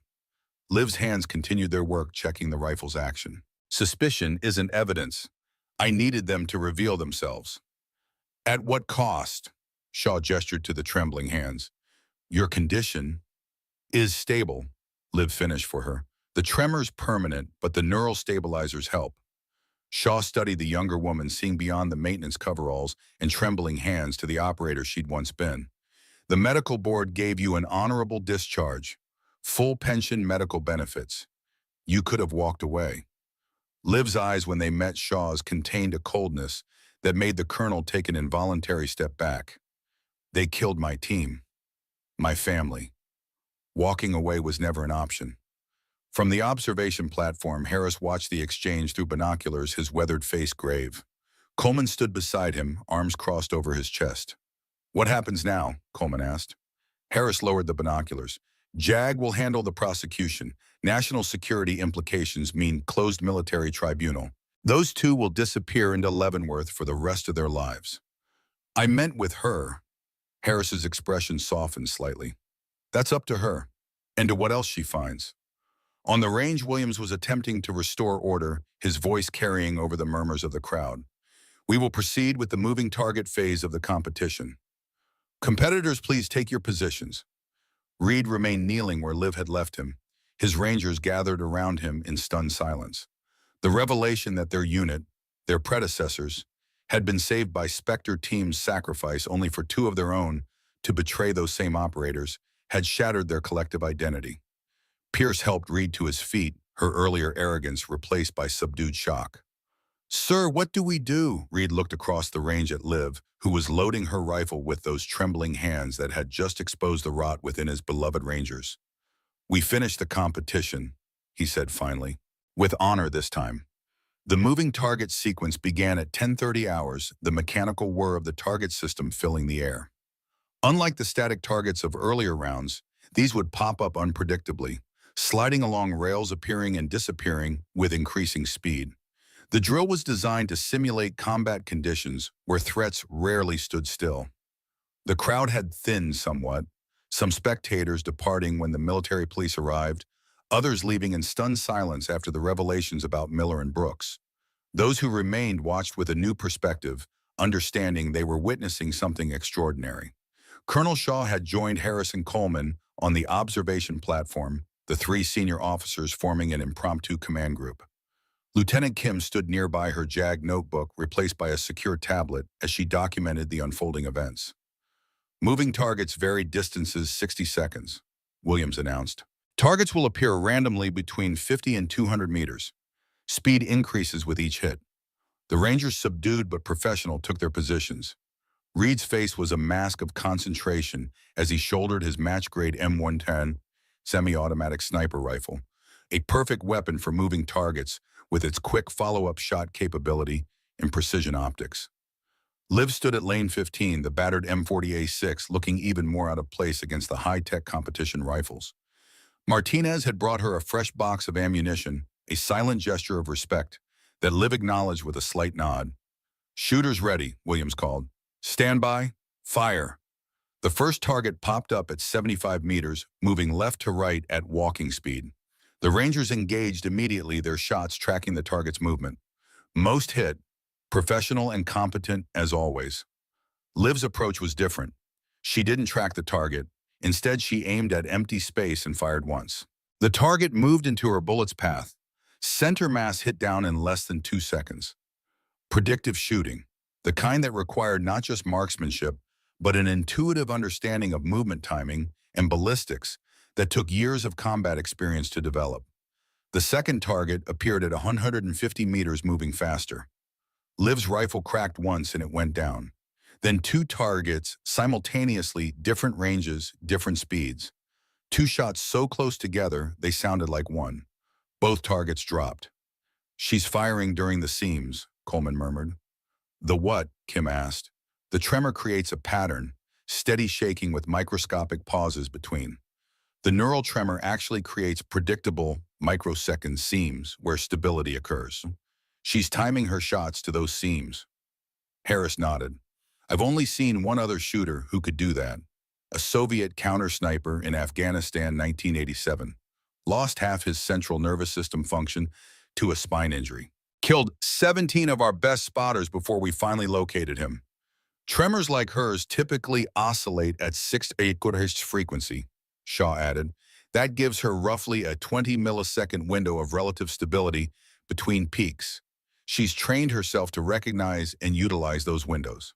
Speaker 1: Liv's hands continued their work, checking the rifle's action. "Suspicion isn't evidence. I needed them to reveal themselves." "At what cost?" Shaw gestured to the trembling hands. "Your condition is stable," Liv finished for her. "The tremor's permanent, but the neural stabilizers help." Shaw studied the younger woman, seeing beyond the maintenance coveralls and trembling hands to the operator she'd once been. "The medical board gave you an honorable discharge, full pension, medical benefits. You could have walked away." Liv's eyes, when they met Shaw's, contained a coldness that made the colonel take an involuntary step back. "They killed my team, my family. Walking away was never an option." From the observation platform, Harris watched the exchange through binoculars, his weathered face grave. Coleman stood beside him, arms crossed over his chest. "What happens now?" Coleman asked. Harris lowered the binoculars. "JAG will handle the prosecution. National security implications mean closed military tribunal. Those 2 will disappear into Leavenworth for the rest of their lives." "I meant with her." Harris's expression softened slightly. "That's up to her, and to what else she finds." On the range, Williams was attempting to restore order, his voice carrying over the murmurs of the crowd. "We will proceed with the moving target phase of the competition. Competitors, please take your positions." Reed remained kneeling where Liv had left him. His rangers gathered around him in stunned silence. The revelation that their unit, their predecessors, had been saved by Spectre team's sacrifice only for 2 of their own to betray those same operators had shattered their collective identity. Pierce helped Reed to his feet, her earlier arrogance replaced by subdued shock. "Sir, what do we do?" Reed looked across the range at Liv, who was loading her rifle with those trembling hands that had just exposed the rot within his beloved rangers. "We finished the competition," he said finally, "with honor this time." The moving target sequence began at 10:30 hours, the mechanical whir of the target system filling the air. Unlike the static targets of earlier rounds, these would pop up unpredictably, sliding along rails, appearing and disappearing with increasing speed. The drill was designed to simulate combat conditions where threats rarely stood still. The crowd had thinned somewhat, some spectators departing when the military police arrived, others leaving in stunned silence after the revelations about Miller and Brooks. Those who remained watched with a new perspective, understanding they were witnessing something extraordinary. Colonel Shaw had joined Harrison Coleman on the observation platform, the three senior officers forming an impromptu command group. Lieutenant Kim stood nearby, her JAG notebook replaced by a secure tablet as she documented the unfolding events. Moving targets varied distances 60 seconds, Williams announced. Targets will appear randomly between 50 and 200 meters. Speed increases with each hit. The Rangers, subdued but professional, took their positions. Reed's face was a mask of concentration as he shouldered his match-grade M110 semi-automatic sniper rifle, a perfect weapon for moving targets with its quick follow-up shot capability and precision optics. Liv stood at lane 15, the battered M40A6, looking even more out of place against the high-tech competition rifles. Martinez had brought her a fresh box of ammunition, a silent gesture of respect that Liv acknowledged with a slight nod. "Shooters ready," Williams called. "Stand by, fire." The first target popped up at 75 meters, moving left to right at walking speed. The Rangers engaged immediately, their shots tracking the target's movement. Most hit, professional and competent as always. Liv's approach was different. She didn't track the target. Instead, she aimed at empty space and fired once. The target moved into her bullet's path. Center mass hit down in less than 2 seconds. Predictive shooting, the kind that required not just marksmanship, but an intuitive understanding of movement timing and ballistics that took years of combat experience to develop. The second target appeared at 150 meters, moving faster. Liv's rifle cracked once and it went down. Then two targets simultaneously, different ranges, different speeds. Two shots so close together, they sounded like one. Both targets dropped. "She's firing during the seams," Coleman murmured. "The what?" Kim asked. "The tremor creates a pattern, steady shaking with microscopic pauses between. The neural tremor actually creates predictable microsecond seams where stability occurs. She's timing her shots to those seams." Harris nodded. "I've only seen one other shooter who could do that. A Soviet counter-sniper in Afghanistan 1987. Lost half his central nervous system function to a spine injury. Killed 17 of our best spotters before we finally located him. Tremors like hers typically oscillate at 6 to 8 GHz frequency," Shaw added. "That gives her roughly a 20-millisecond window of relative stability between peaks. She's trained herself to recognize and utilize those windows."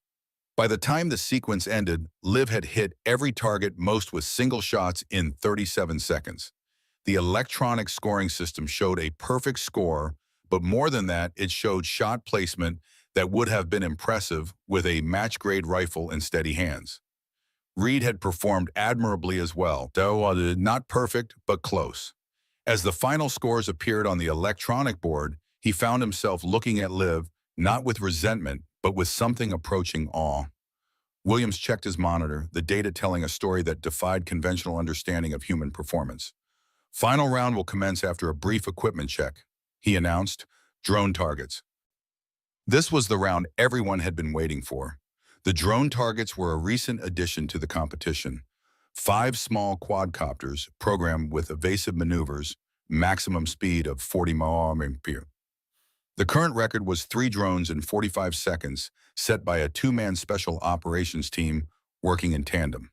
Speaker 1: By the time the sequence ended, Liv had hit every target, most with single shots, in 37 seconds. The electronic scoring system showed a perfect score, but more than that, it showed shot placement that would have been impressive with a match-grade rifle in steady hands. Reed had performed admirably as well, though not perfect, but close. As the final scores appeared on the electronic board, he found himself looking at Liv, not with resentment, but with something approaching awe. Williams checked his monitor, the data telling a story that defied conventional understanding of human performance. "Final round will commence after a brief equipment check," he announced. "Drone targets." This was the round everyone had been waiting for. The drone targets were a recent addition to the competition. 5 small quadcopters programmed with evasive maneuvers, maximum speed of 40 mph. The current record was 3 drones in 45 seconds, set by a 2-man special operations team working in tandem.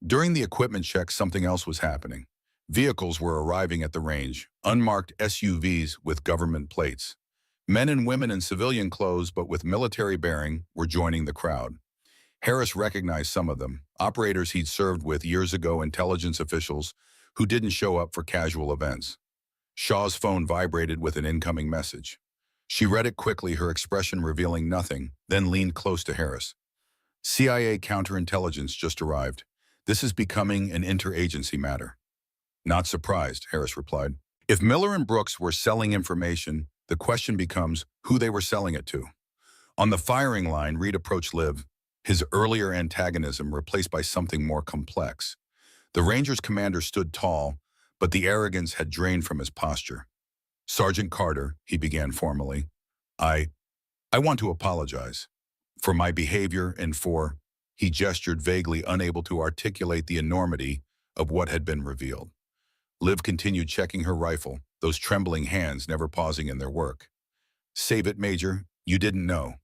Speaker 1: During the equipment check, something else was happening. Vehicles were arriving at the range, unmarked SUVs with government plates. Men and women in civilian clothes but with military bearing were joining the crowd. Harris recognized some of them, operators he'd served with years ago, intelligence officials who didn't show up for casual events. Shaw's phone vibrated with an incoming message. She read it quickly, her expression revealing nothing, then leaned close to Harris. "CIA counterintelligence just arrived. This is becoming an interagency matter." "Not surprised," Harris replied. "If Miller and Brooks were selling information, the question becomes who they were selling it to." On the firing line, Reed approached Liv, his earlier antagonism replaced by something more complex. The Rangers commander stood tall, but the arrogance had drained from his posture. "Sergeant Carter," he began formally, I want to apologize for my behavior and for..." He gestured vaguely, unable to articulate the enormity of what had been revealed. Liv continued checking her rifle, those trembling hands never pausing in their work. "Save it, Major. You didn't know."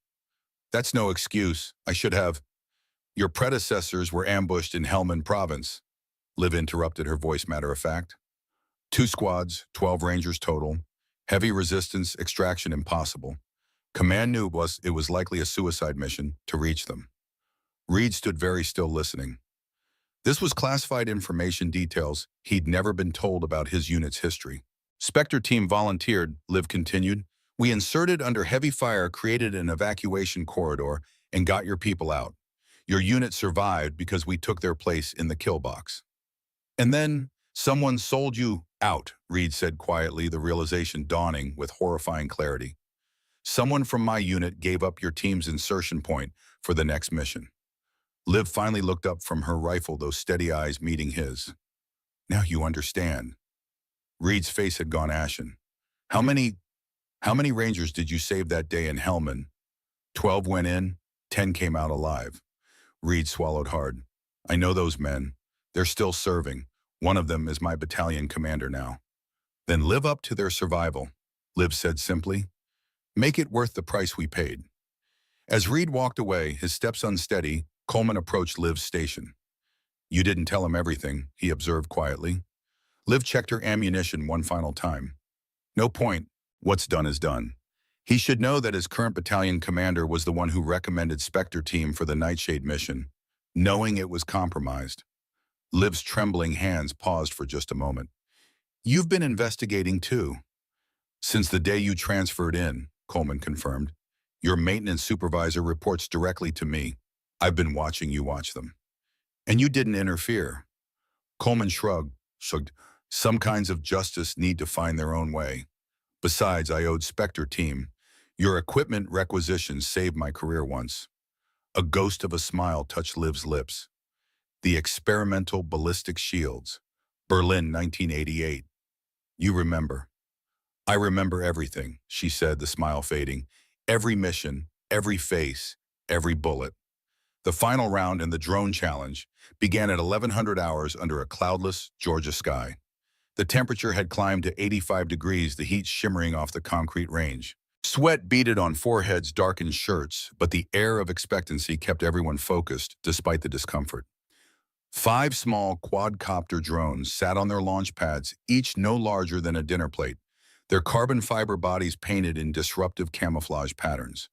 Speaker 1: "That's no excuse. I should have." "Your predecessors were ambushed in Helmand Province," Liv interrupted, her voice matter-of-fact. "Two squads, 12 Rangers total. Heavy resistance, extraction impossible. Command knew it was likely a suicide mission to reach them." Reed stood very still, listening. This was classified information, details he'd never been told about his unit's history. "Spectre team volunteered," Liv continued. "We inserted under heavy fire, created an evacuation corridor, and got your people out. Your unit survived because we took their place in the kill box." "And then someone sold you out," Reed said quietly, the realization dawning with horrifying clarity. "Someone from my unit gave up your team's insertion point for the next mission." Liv finally looked up from her rifle, those steady eyes meeting his. "Now you understand." Reed's face had gone ashen. How many Rangers did you save that day in Helmand?" 12 went in, 10 came out alive." Reed swallowed hard. "I know those men. They're still serving. One of them is my battalion commander now." "Then live up to their survival," Liv said simply. "Make it worth the price we paid." As Reed walked away, his steps unsteady, Coleman approached Liv's station. "You didn't tell him everything," he observed quietly. Liv checked her ammunition one final time. "No point. What's done is done." He should know that his current battalion commander was the one who recommended Spectre team for the Nightshade mission, knowing it was compromised. Liv's trembling hands paused for just a moment. "You've been investigating too." "Since the day you transferred in," Coleman confirmed. "Your maintenance supervisor reports directly to me. I've been watching you watch them." "And you didn't interfere." Coleman shrugged. "Some kinds of justice need to find their own way. Besides, I owed Spectre team. Your equipment requisitions saved my career once." A ghost of a smile touched Liv's lips. "The experimental ballistic shields. Berlin, 1988. You remember." "I remember everything," she said, the smile fading. "Every mission, every face, every bullet." The final round in the drone challenge began at 1100 hours under a cloudless Georgia sky. The temperature had climbed to 85 degrees, the heat shimmering off the concrete range. Sweat beaded on foreheads, darkened shirts, but the air of expectancy kept everyone focused despite the discomfort. 5 small quadcopter drones sat on their launch pads, each no larger than a dinner plate, their carbon fiber bodies painted in disruptive camouflage patterns.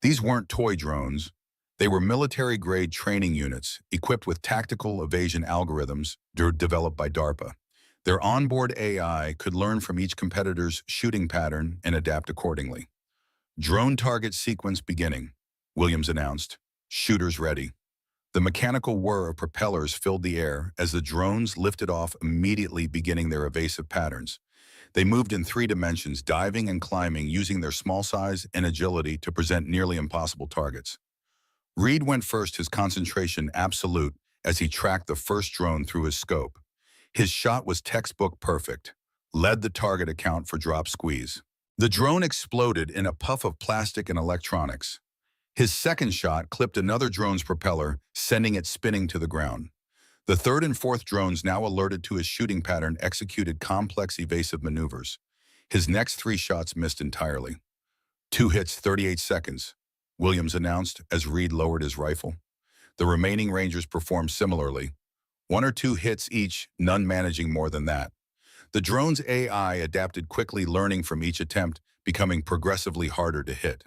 Speaker 1: These weren't toy drones. They were military-grade training units equipped with tactical evasion algorithms developed by DARPA. Their onboard AI could learn from each competitor's shooting pattern and adapt accordingly. "Drone target sequence beginning," Williams announced. "Shooters ready." The mechanical whir of propellers filled the air as the drones lifted off, immediately beginning their evasive patterns. They moved in 3 dimensions, diving and climbing, using their small size and agility to present nearly impossible targets. Reed went first, his concentration absolute as he tracked the first drone through his scope. His shot was textbook perfect, led the target account for drop squeeze. The drone exploded in a puff of plastic and electronics. His second shot clipped another drone's propeller, sending it spinning to the ground. The third and fourth drones, now alerted to his shooting pattern, executed complex evasive maneuvers. His next 3 shots missed entirely. 2 hits, 38 seconds, Williams announced as Reed lowered his rifle. The remaining Rangers performed similarly. 1 or 2 hits each, none managing more than that. The drone's AI adapted quickly, learning from each attempt, becoming progressively harder to hit.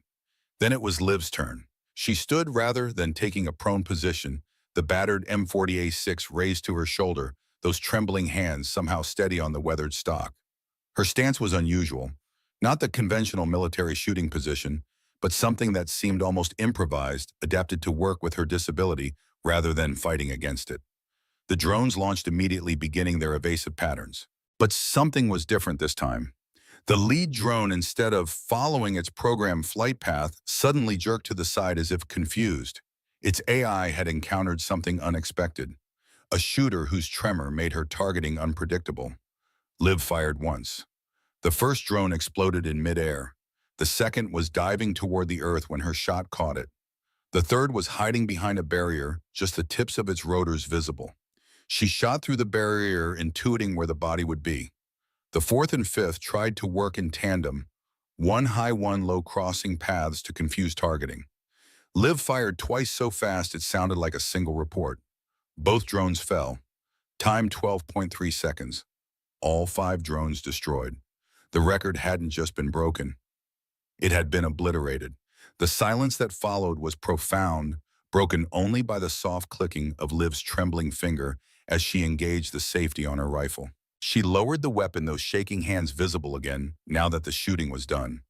Speaker 1: Then it was Liv's turn. She stood rather than taking a prone position, the battered M40A6 raised to her shoulder, those trembling hands somehow steady on the weathered stock. Her stance was unusual, not the conventional military shooting position, but something that seemed almost improvised, adapted to work with her disability rather than fighting against it. The drones launched immediately, beginning their evasive patterns. But something was different this time. The lead drone, instead of following its programmed flight path, suddenly jerked to the side as if confused. Its AI had encountered something unexpected, a shooter whose tremor made her targeting unpredictable. Liv fired once. The first drone exploded in midair. The second was diving toward the earth when her shot caught it. The third was hiding behind a barrier, just the tips of its rotors visible. She shot through the barrier, intuiting where the body would be. The fourth and fifth tried to work in tandem, one high, one low, crossing paths to confuse targeting. Liv fired twice so fast it sounded like a single report. Both drones fell. Time 12.3 seconds. All 5 drones destroyed. The record hadn't just been broken. It had been obliterated. The silence that followed was profound, broken only by the soft clicking of Liv's trembling finger as she engaged the safety on her rifle. She lowered the weapon, those shaking hands visible again, now that the shooting was done.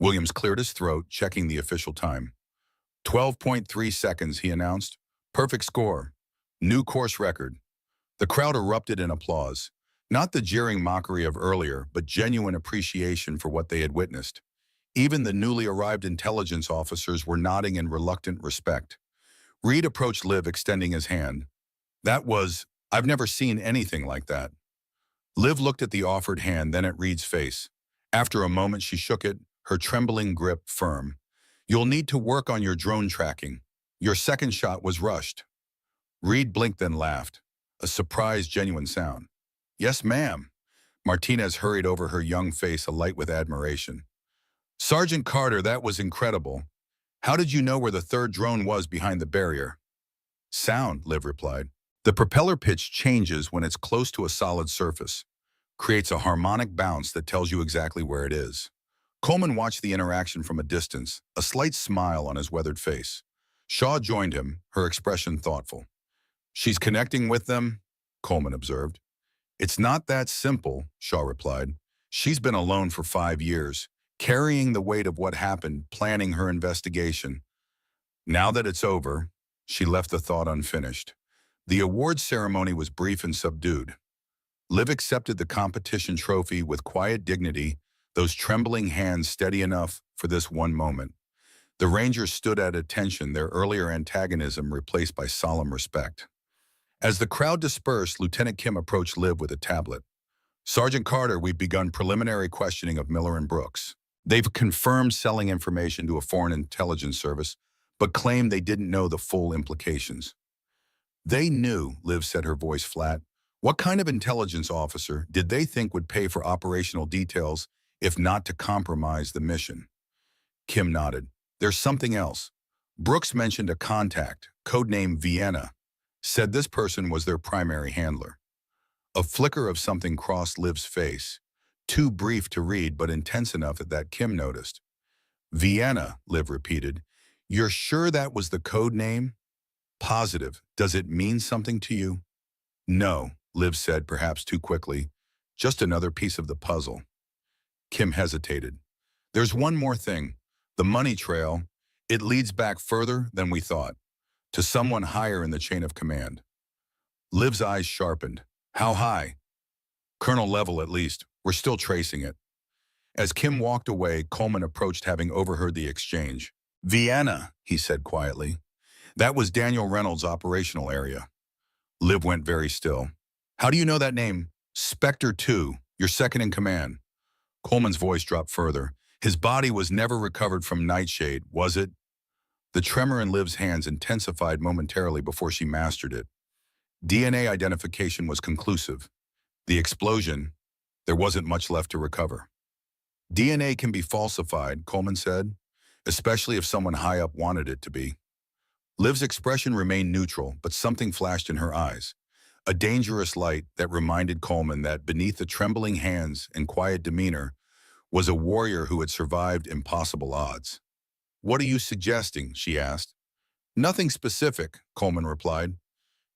Speaker 1: Williams cleared his throat, checking the official time. 12.3 seconds, he announced. Perfect score. New course record. The crowd erupted in applause. Not the jeering mockery of earlier, but genuine appreciation for what they had witnessed. Even the newly arrived intelligence officers were nodding in reluctant respect. Reed approached Liv, extending his hand. I've never seen anything like that. Liv looked at the offered hand, then at Reed's face. After a moment, she shook it, her trembling grip firm. You'll need to work on your drone tracking. Your second shot was rushed. Reed blinked, then laughed. A surprised, genuine sound. Yes, ma'am. Martinez hurried over, her young face alight with admiration. Sergeant Carter, that was incredible. How did you know where the third drone was behind the barrier? Sound, Liv replied. The propeller pitch changes when it's close to a solid surface, creates a harmonic bounce that tells you exactly where it is. Coleman watched the interaction from a distance, a slight smile on his weathered face. Shaw joined him, her expression thoughtful. She's connecting with them, Coleman observed. It's not that simple, Shaw replied. She's been alone for 5 years, carrying the weight of what happened, planning her investigation. Now that it's over, she left the thought unfinished. The awards ceremony was brief and subdued. Liv accepted the competition trophy with quiet dignity, those trembling hands steady enough for this one moment. The Rangers stood at attention, their earlier antagonism replaced by solemn respect. As the crowd dispersed, Lieutenant Kim approached Liv with a tablet. Sergeant Carter, we've begun preliminary questioning of Miller and Brooks. They've confirmed selling information to a foreign intelligence service, but claim they didn't know the full implications. They knew, Liv said, her voice flat. What kind of intelligence officer did they think would pay for operational details if not to compromise the mission? Kim nodded. There's something else. Brooks mentioned a contact, codename Vienna, said this person was their primary handler. A flicker of something crossed Liv's face, too brief to read but intense enough that Kim noticed. Vienna, Liv repeated. You're sure that was the code name? Positive. Does it mean something to you? No, Liv said, perhaps too quickly. Just another piece of the puzzle. Kim hesitated. There's one more thing. The money trail. It leads back further than we thought, to someone higher in the chain of command. Liv's eyes sharpened. How high? Colonel level, at least. We're still tracing it. As Kim walked away, Coleman approached, having overheard the exchange. Vienna, he said quietly. That was Daniel Reynolds' operational area. Liv went very still. How do you know that name? Spectre 2, your second in command. Coleman's voice dropped further. His body was never recovered from Nightshade, was it? The tremor in Liv's hands intensified momentarily before she mastered it. DNA identification was conclusive. The explosion, there wasn't much left to recover. DNA can be falsified, Coleman said, especially if someone high up wanted it to be. Liv's expression remained neutral, but something flashed in her eyes. A dangerous light that reminded Coleman that beneath the trembling hands and quiet demeanor was a warrior who had survived impossible odds. What are you suggesting? She asked. Nothing specific, Coleman replied.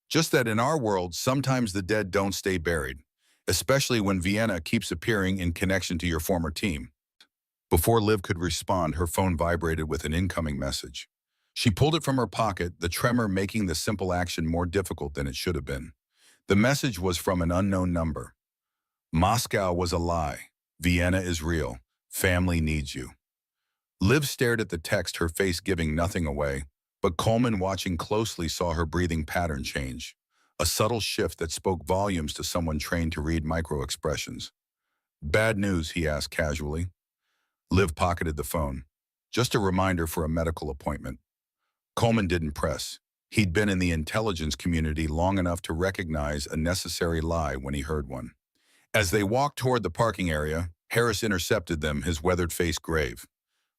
Speaker 1: Just that in our world, sometimes the dead don't stay buried, especially when Vienna keeps appearing in connection to your former team. Before Liv could respond, her phone vibrated with an incoming message. She pulled it from her pocket, the tremor making the simple action more difficult than it should have been. The message was from an unknown number. Moscow was a lie. Vienna is real. Family needs you. Liv stared at the text, her face giving nothing away, but Coleman, watching closely, saw her breathing pattern change, a subtle shift that spoke volumes to someone trained to read micro-expressions. Bad news, he asked casually. Liv pocketed the phone. Just a reminder for a medical appointment. Coleman didn't press. He'd been in the intelligence community long enough to recognize a necessary lie when he heard one. As they walked toward the parking area, Harris intercepted them, his weathered face grave.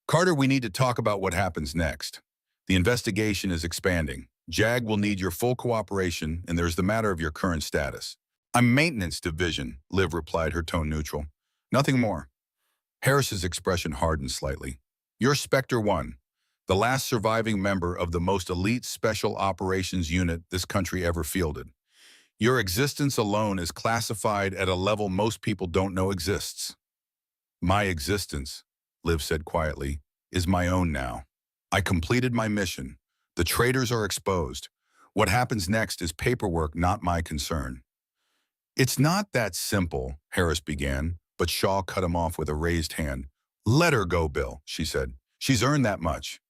Speaker 1: "Carter, we need to talk about what happens next. The investigation is expanding. JAG will need your full cooperation, and there's the matter of your current status." "I'm maintenance division," Liv replied, her tone neutral. "Nothing more." Harris's expression hardened slightly. "You're Spectre 1, the last surviving member of the most elite special operations unit this country ever fielded. Your existence alone is classified at a level most people don't know exists." "My existence," Liv said quietly, "is my own now. I completed my mission. The traitors are exposed. What happens next is paperwork, not my concern." "It's not that simple," Harris began, but Shaw cut him off with a raised hand. "Let her go, Bill," she said. "She's earned that much."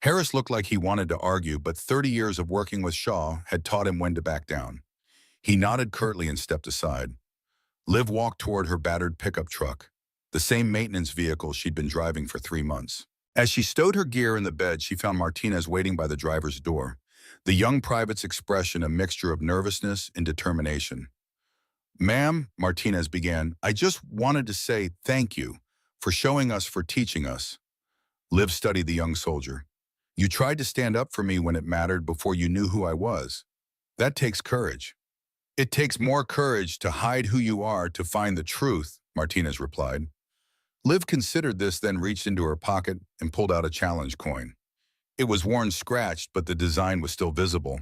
Speaker 1: Harris looked like he wanted to argue, but 30 years of working with Shaw had taught him when to back down. He nodded curtly and stepped aside. Liv walked toward her battered pickup truck, the same maintenance vehicle she'd been driving for 3 months. As she stowed her gear in the bed, she found Martinez waiting by the driver's door, the young private's expression a mixture of nervousness and determination. "Ma'am," Martinez began, "I just wanted to say thank you for showing us, for teaching us." Liv studied the young soldier. "You tried to stand up for me when it mattered before you knew who I was. That takes courage." "It takes more courage to hide who you are to find the truth," Martinez replied. Liv considered this, then reached into her pocket and pulled out a challenge coin. It was worn scratched, but the design was still visible,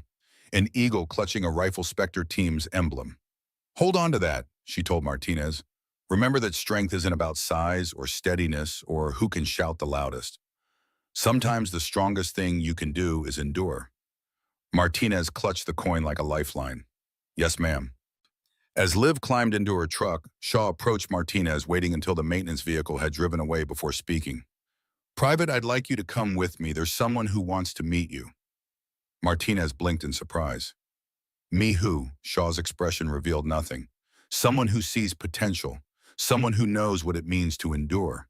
Speaker 1: an eagle clutching a Rifle Spectre team's emblem. "Hold on to that," she told Martinez. "Remember that strength isn't about size or steadiness or who can shout the loudest. Sometimes the strongest thing you can do is endure." Martinez clutched the coin like a lifeline. "Yes, ma'am." As Liv climbed into her truck, Shaw approached Martinez, waiting until the maintenance vehicle had driven away before speaking. "Private, I'd like you to come with me. There's someone who wants to meet you." Martinez blinked in surprise. "Me who?" Shaw's expression revealed nothing. "Someone who sees potential. Someone who knows what it means to endure."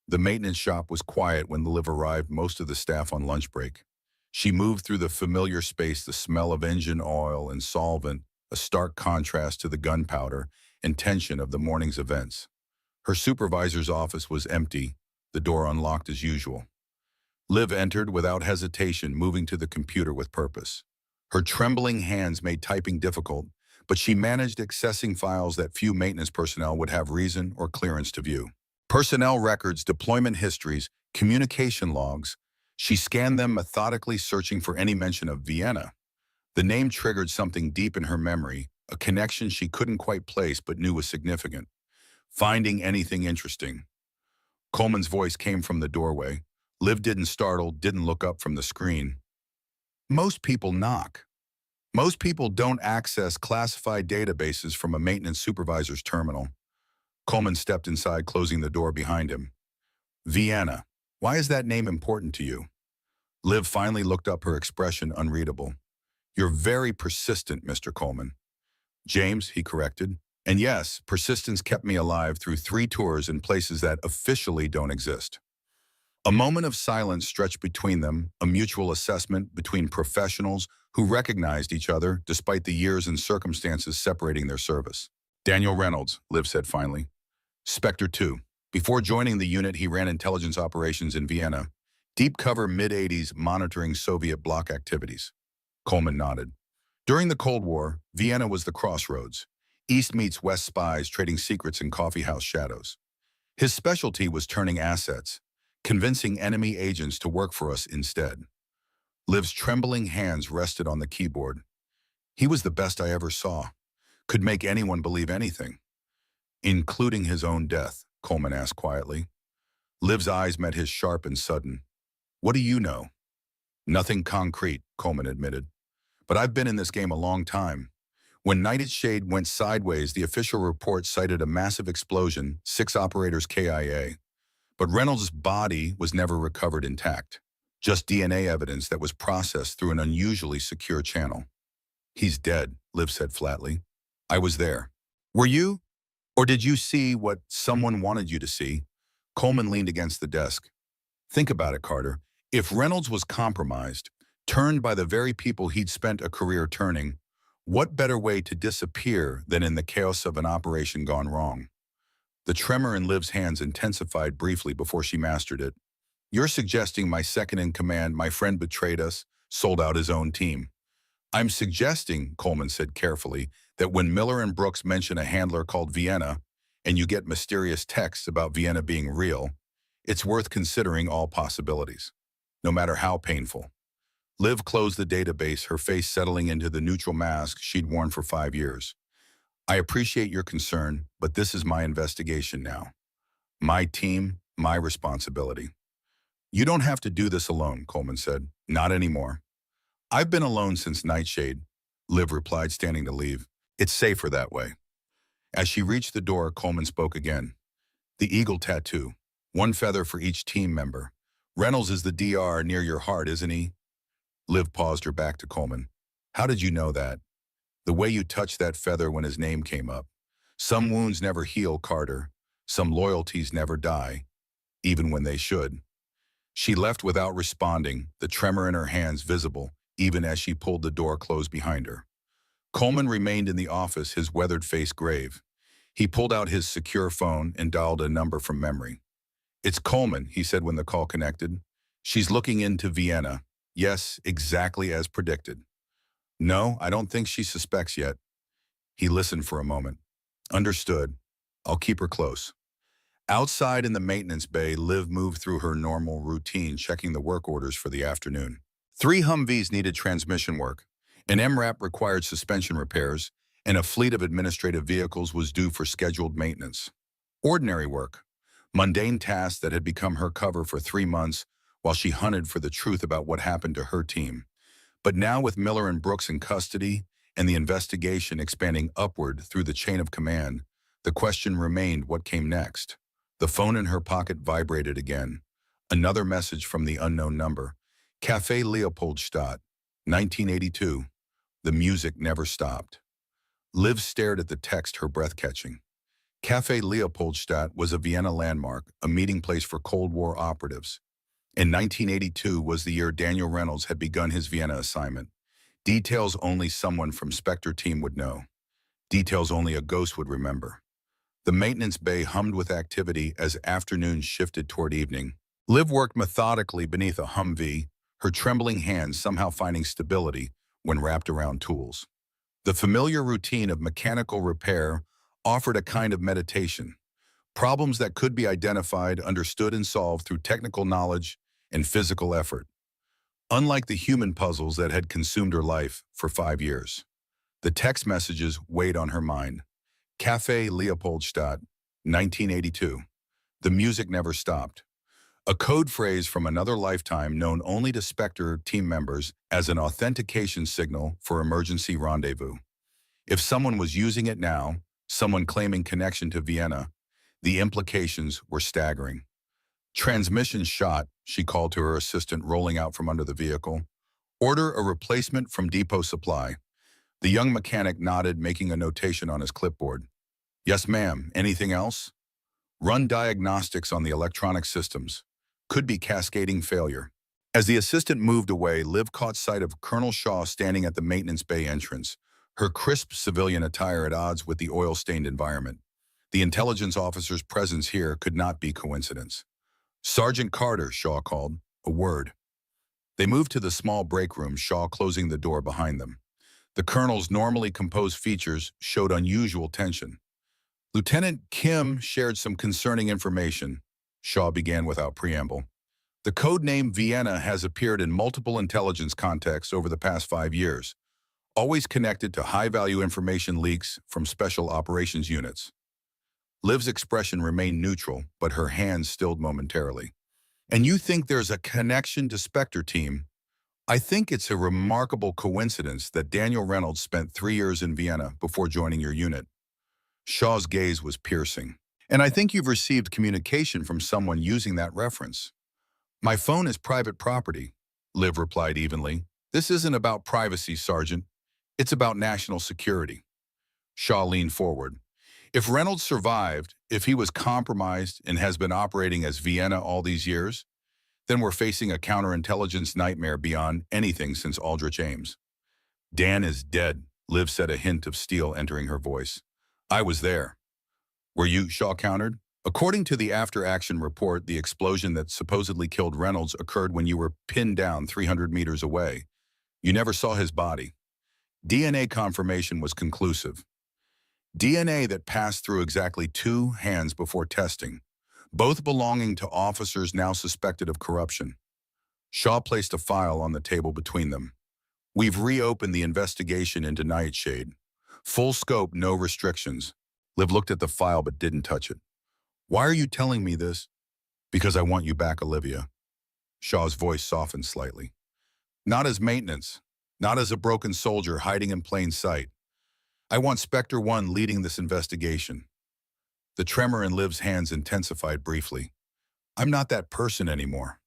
Speaker 1: The maintenance shop was quiet when Liv arrived, most of the staff on lunch break. She moved through the familiar space, the smell of engine oil and solvent, a stark contrast to the gunpowder and tension of the morning's events. Her supervisor's office was empty, the door unlocked as usual. Liv entered without hesitation, moving to the computer with purpose. Her trembling hands made typing difficult, but she managed accessing files that few maintenance personnel would have reason or clearance to view. Personnel records, deployment histories, communication logs. She scanned them methodically, searching for any mention of Vienna. The name triggered something deep in her memory, a connection she couldn't quite place but knew was significant. "Finding anything interesting?" Coleman's voice came from the doorway. Liv didn't startle, didn't look up from the screen. "Most people knock. Most people don't access classified databases from a maintenance supervisor's terminal." Coleman stepped inside, closing the door behind him. "Vienna. Why is that name important to you?" Liv finally looked up, her expression unreadable. "You're very persistent, Mr. Coleman." "James," he corrected. "And yes, persistence kept me alive through 3 tours in places that officially don't exist." A moment of silence stretched between them, a mutual assessment between professionals who recognized each other despite the years and circumstances separating their service. "Daniel Reynolds," Liv said finally. "Spectre 2. Before joining the unit, he ran intelligence operations in Vienna. Deep cover mid-80s, monitoring Soviet bloc activities." Coleman nodded. "During the Cold War, Vienna was the crossroads. East meets West spies trading secrets in coffeehouse shadows. His specialty was turning assets, convincing enemy agents to work for us instead." Liv's trembling hands rested on the keyboard. "He was the best I ever saw. Could make anyone believe anything." "Including his own death?" Coleman asked quietly. Liv's eyes met his, sharp and sudden. "What do you know?" "Nothing concrete," Coleman admitted. "But I've been in this game a long time. When Nightshade went sideways, the official report cited a massive explosion, 6 operators KIA. But Reynolds' body was never recovered intact. Just DNA evidence that was processed through an unusually secure channel." "He's dead," Liv said flatly. "I was there." "Were you? Or did you see what someone wanted you to see?" Coleman leaned against the desk. "Think about it, Carter. If Reynolds was compromised, Turned by the very people he'd spent a career turning, what better way to disappear than in the chaos of an operation gone wrong? The tremor in Liv's hands intensified briefly before she mastered it. You're suggesting my second in command, my friend betrayed us, sold out his own team. I'm suggesting, Coleman said carefully, that when Miller and Brooks mention a handler called Vienna, and you get mysterious texts about Vienna being real, it's worth considering all possibilities, no matter how painful. Liv closed the database, her face settling into the neutral mask she'd worn for 5 years. I appreciate your concern, but this is my investigation now. My team, my responsibility. You don't have to do this alone, Coleman said. Not anymore. I've been alone since Nightshade, Liv replied, standing to leave. It's safer that way. As she reached the door, Coleman spoke again. The eagle tattoo. One feather for each team member. Reynolds is the DR near your heart, isn't he? Liv paused her back to Coleman. How did you know that? The way you touched that feather when his name came up. Some wounds never heal, Carter. Some loyalties never die, even when they should. She left without responding, the tremor in her hands visible, even as she pulled the door closed behind her. Coleman remained in the office, his weathered face grave. He pulled out his secure phone and dialed a number from memory. It's Coleman, he said when the call connected. She's looking into Vienna. Yes, exactly as predicted. No, I don't think she suspects yet. He listened for a moment. Understood. I'll keep her close. Outside in the maintenance bay, Liv moved through her normal routine, checking the work orders for the afternoon. 3 Humvees needed transmission work. An MRAP required suspension repairs, and a fleet of administrative vehicles was due for scheduled maintenance. Ordinary work. Mundane tasks that had become her cover for 3 months while she hunted for the truth about what happened to her team. But now with Miller and Brooks in custody and the investigation expanding upward through the chain of command, the question remained what came next. The phone in her pocket vibrated again. Another message from the unknown number. Café Leopoldstadt, 1982. The music never stopped. Liv stared at the text, her breath catching. Café Leopoldstadt was a Vienna landmark, a meeting place for Cold War operatives. In 1982 was the year Daniel Reynolds had begun his Vienna assignment. Details only someone from Spectre team would know. Details only a ghost would remember. The maintenance bay hummed with activity as afternoon shifted toward evening. Liv worked methodically beneath a Humvee, her trembling hands somehow finding stability when wrapped around tools. The familiar routine of mechanical repair offered a kind of meditation. Problems that could be identified, understood, and solved through technical knowledge and physical effort. Unlike the human puzzles that had consumed her life for 5 years. The text messages weighed on her mind. Café Leopoldstadt, 1982. The music never stopped. A code phrase from another lifetime known only to Spectre team members as an authentication signal for emergency rendezvous. If someone was using it now, someone claiming connection to Vienna, the implications were staggering. Transmission shot, she called to her assistant rolling out from under the vehicle. Order a replacement from depot supply. The young mechanic nodded, making a notation on his clipboard. Yes, ma'am. Anything else? Run diagnostics on the electronic systems. Could be cascading failure. As the assistant moved away, Liv caught sight of Colonel Shaw standing at the maintenance bay entrance, her crisp civilian attire at odds with the oil-stained environment. The intelligence officer's presence here could not be coincidence. Sergeant Carter, Shaw called. A word. They moved to the small break room, Shaw closing the door behind them. The colonel's normally composed features showed unusual tension. Lieutenant Kim shared some concerning information, Shaw began without preamble. The code name Vienna has appeared in multiple intelligence contexts over the past 5 years, always connected to high-value information leaks from special operations units. Liv's expression remained neutral, but her hands stilled momentarily. And you think there's a connection to Spectre team? I think it's a remarkable coincidence that Daniel Reynolds spent 3 years in Vienna before joining your unit. Shaw's gaze was piercing. And I think you've received communication from someone using that reference. My phone is private property, Liv replied evenly. This isn't about privacy, Sergeant. It's about national security. Shaw leaned forward. If Reynolds survived, if he was compromised and has been operating as Vienna all these years, Then we're facing a counterintelligence nightmare beyond anything since Aldrich Ames. Dan is dead, Liv said, a hint of steel entering her voice. I was there. Were you? Shaw countered. According to the after-action report, the explosion that supposedly killed Reynolds occurred when you were pinned down 300 meters away. You never saw his body. DNA confirmation was conclusive. DNA that passed through exactly 2 hands before testing, both belonging to officers now suspected of corruption. Shaw placed a file on the table between them. We've reopened the investigation into Nightshade. Full scope, no restrictions. Liv looked at the file but didn't touch it. Why are you telling me this? Because I want you back, Olivia. Shaw's voice softened slightly. Not as maintenance, not as a broken soldier hiding in plain sight. I want Spectre 1 leading this investigation. The tremor in Liv's hands intensified briefly. I'm not that person anymore.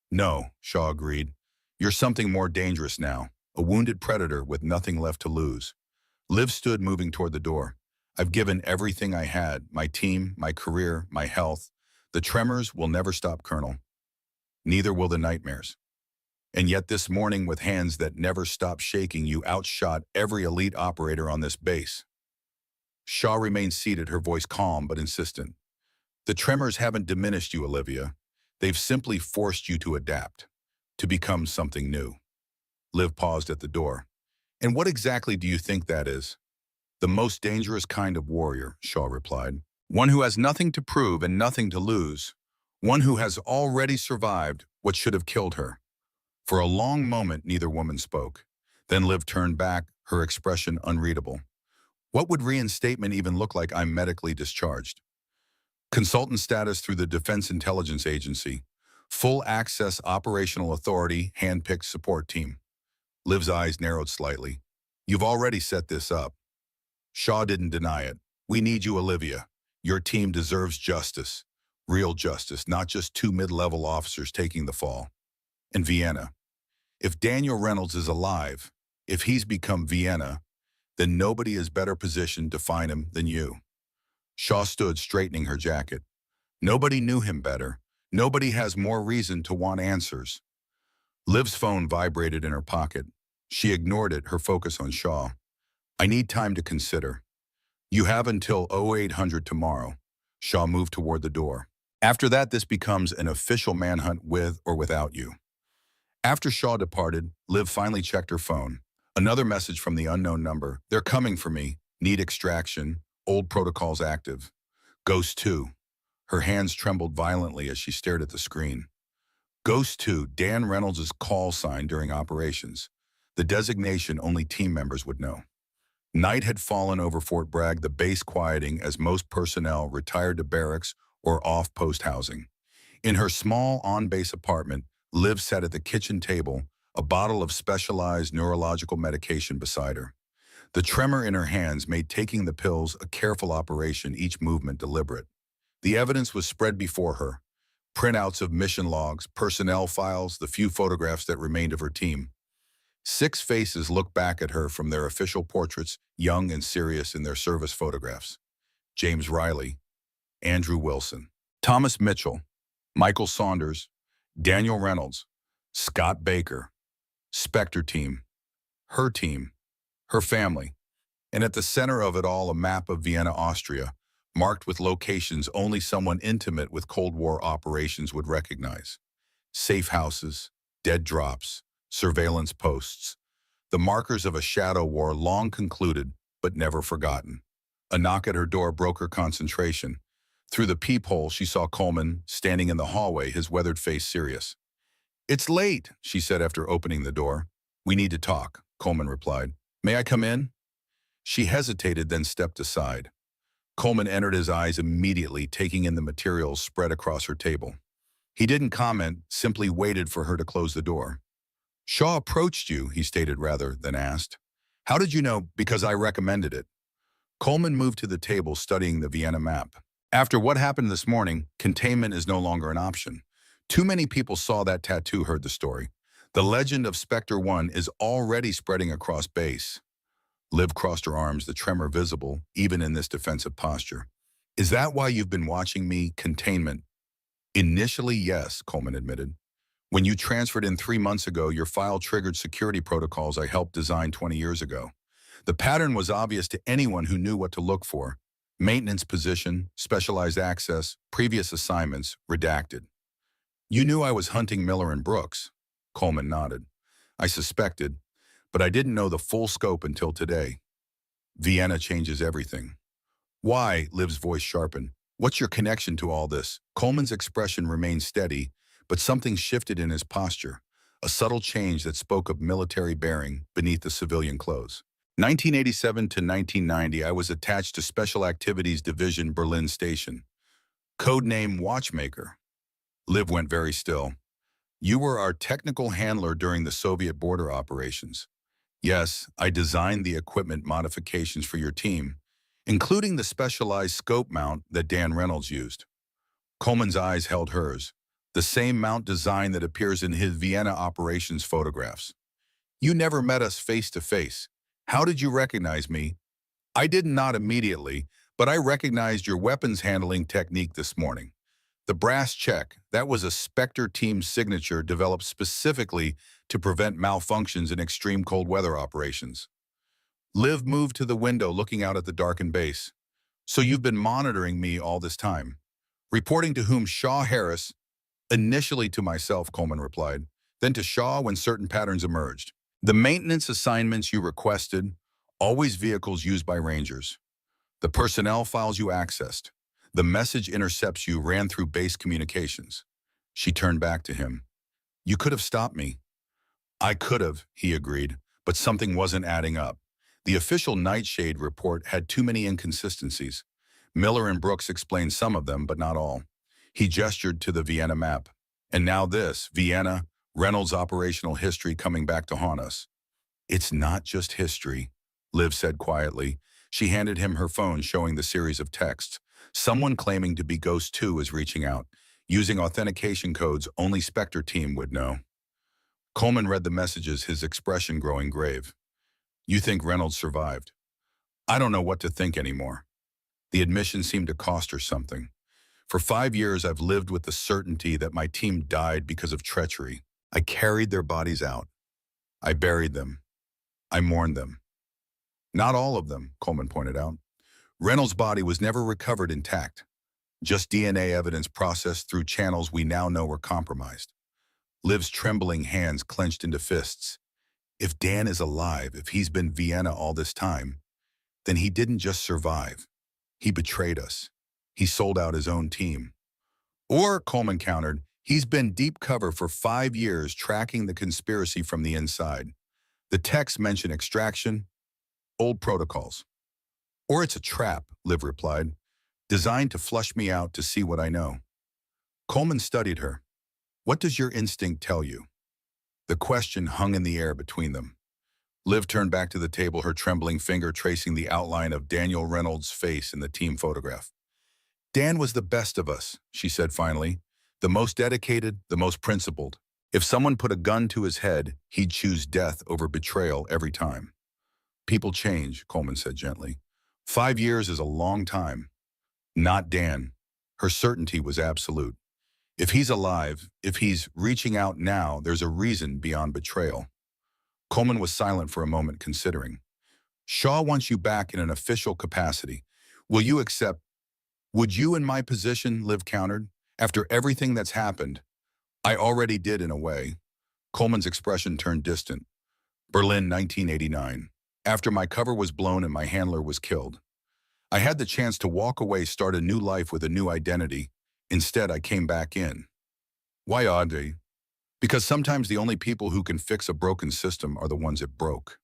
Speaker 1: No, Shaw agreed. You're something more dangerous now, a wounded predator with nothing left to lose. Liv stood, moving toward the door. I've given everything I had, my team, my career, my health. The tremors will never stop, Colonel. Neither will the nightmares. And yet this morning, with hands that never stopped shaking, you outshot every elite operator on this base. Shaw remained seated, her voice calm but insistent. The tremors haven't diminished you, Olivia. They've simply forced you to adapt, to become something new. Liv paused at the door. And what exactly do you think that is? The most dangerous kind of warrior, Shaw replied. One who has nothing to prove and nothing to lose. One who has already survived what should have killed her. For a long moment, neither woman spoke. Then Liv turned back, her expression unreadable. What would reinstatement even look like? I'm medically discharged. Consultant status through the Defense Intelligence Agency. Full access operational authority, hand-picked support team. Liv's eyes narrowed slightly. You've already set this up. Shaw didn't deny it. We need you, Olivia. Your team deserves justice. Real justice, not just 2 mid-level officers taking the fall. And Vienna. If Daniel Reynolds is alive, if he's become Vienna, then nobody is better positioned to find him than you. Shaw stood, straightening her jacket. Nobody knew him better. Nobody has more reason to want answers. Liv's phone vibrated in her pocket. She ignored it, her focus on Shaw. I need time to consider. You have until 0800 tomorrow. Shaw moved toward the door. After that, this becomes an official manhunt with or without you. After Shaw departed, Liv finally checked her phone. Another message from the unknown number. They're coming for me. Need extraction. Old protocols active. Ghost 2. Her hands trembled violently as she stared at the screen. Ghost 2, Dan Reynolds' call sign during operations. The designation only team members would know. Night had fallen over Fort Bragg, the base quieting as most personnel retired to barracks or off-post housing. In her small on-base apartment, Liv sat at the kitchen table, a bottle of specialized neurological medication beside her. The tremor in her hands made taking the pills a careful operation, each movement deliberate. The evidence was spread before her. Printouts of mission logs, personnel files, the few photographs that remained of her team. 6 faces looked back at her from their official portraits, young and serious in their service photographs. James Riley, Andrew Wilson, Thomas Mitchell, Michael Saunders, Daniel Reynolds, Scott Baker, Spectre team, her family, and at the center of it all a map of Vienna, Austria, marked with locations only someone intimate with Cold War operations would recognize. Safe houses, dead drops, surveillance posts, the markers of a shadow war long concluded but never forgotten. A knock at her door broke her concentration. Through the peephole, she saw Coleman standing in the hallway, his weathered face serious. It's late, she said after opening the door. We need to talk, Coleman replied. May I come in? She hesitated, then stepped aside. Coleman entered, his eyes immediately taking in the materials spread across her table. He didn't comment, simply waited for her to close the door. Shaw approached you, he stated rather than asked. How did you know? Because I recommended it. Coleman moved to the table, studying the Vienna map. After what happened this morning, containment is no longer an option. Too many people saw that tattoo, heard the story. The legend of Spectre 1 is already spreading across base. Liv crossed her arms, the tremor visible, even in this defensive posture. Is that why you've been watching me? Containment. Initially, yes, Coleman admitted. When you transferred in 3 months ago, your file triggered security protocols I helped design 20 years ago. The pattern was obvious to anyone who knew what to look for. Maintenance position, specialized access, previous assignments, redacted. You knew I was hunting Miller and Brooks. Coleman nodded. I suspected, but I didn't know the full scope until today. Vienna changes everything. Why? Liv's voice sharpened. What's your connection to all this? Coleman's expression remained steady, but something shifted in his posture, a subtle change that spoke of military bearing beneath the civilian clothes. 1987 to 1990, I was attached to Special Activities Division Berlin Station. Codename Watchmaker. Liv went very still. You were our technical handler during the Soviet border operations. Yes, I designed the equipment modifications for your team, including the specialized scope mount that Dan Reynolds used. Coleman's eyes held hers, the same mount design that appears in his Vienna operations photographs. You never met us face to face. How did you recognize me? I did not immediately, but I recognized your weapons handling technique this morning. The brass check, that was a Spectre team signature developed specifically to prevent malfunctions in extreme cold weather operations. Liv moved to the window looking out at the darkened base. So you've been monitoring me all this time. Reporting to whom? Shaw Harris. Initially to myself, Coleman replied, then to Shaw when certain patterns emerged. The maintenance assignments you requested, always vehicles used by Rangers. The personnel files you accessed. The message intercepts you ran through base communications. She turned back to him. You could have stopped me. I could have, he agreed, but something wasn't adding up. The official Nightshade report had too many inconsistencies. Miller and Brooks explained some of them, but not all. He gestured to the Vienna map. And now this, Vienna, Reynolds' operational history coming back to haunt us. It's not just history, Liv said quietly. She handed him her phone showing the series of texts. Someone claiming to be Ghost 2 is reaching out, using authentication codes only Spectre team would know. Coleman read the messages, his expression growing grave. You think Reynolds survived? I don't know what to think anymore. The admission seemed to cost her something. For 5 years, I've lived with the certainty that my team died because of treachery. I carried their bodies out. I buried them. I mourned them. Not all of them, Coleman pointed out. Reynolds' body was never recovered intact. Just DNA evidence processed through channels we now know were compromised. Liv's trembling hands clenched into fists. If Dan is alive, if he's been Vienna all this time, then he didn't just survive. He betrayed us. He sold out his own team. Or, Coleman countered, he's been deep cover for 5 years tracking the conspiracy from the inside. The texts mention extraction, old protocols. Or it's a trap, Liv replied, designed to flush me out to see what I know. Coleman studied her. What does your instinct tell you? The question hung in the air between them. Liv turned back to the table, her trembling finger tracing the outline of Daniel Reynolds' face in the team photograph. Dan was the best of us, she said finally. The most dedicated, the most principled. If someone put a gun to his head, he'd choose death over betrayal every time. People change, Coleman said gently. 5 years is a long time. Not Dan. Her certainty was absolute. If he's alive, if he's reaching out now, there's a reason beyond betrayal. Coleman was silent for a moment, considering. Shaw wants you back in an official capacity. Will you accept? Would you in my position, Liv countered? After everything that's happened, I already did in a way. Coleman's expression turned distant. Berlin, 1989. After my cover was blown and my handler was killed. I had the chance to walk away, start a new life with a new identity. Instead, I came back in. Why, Audrey? Because sometimes the only people who can fix a broken system are the ones it broke.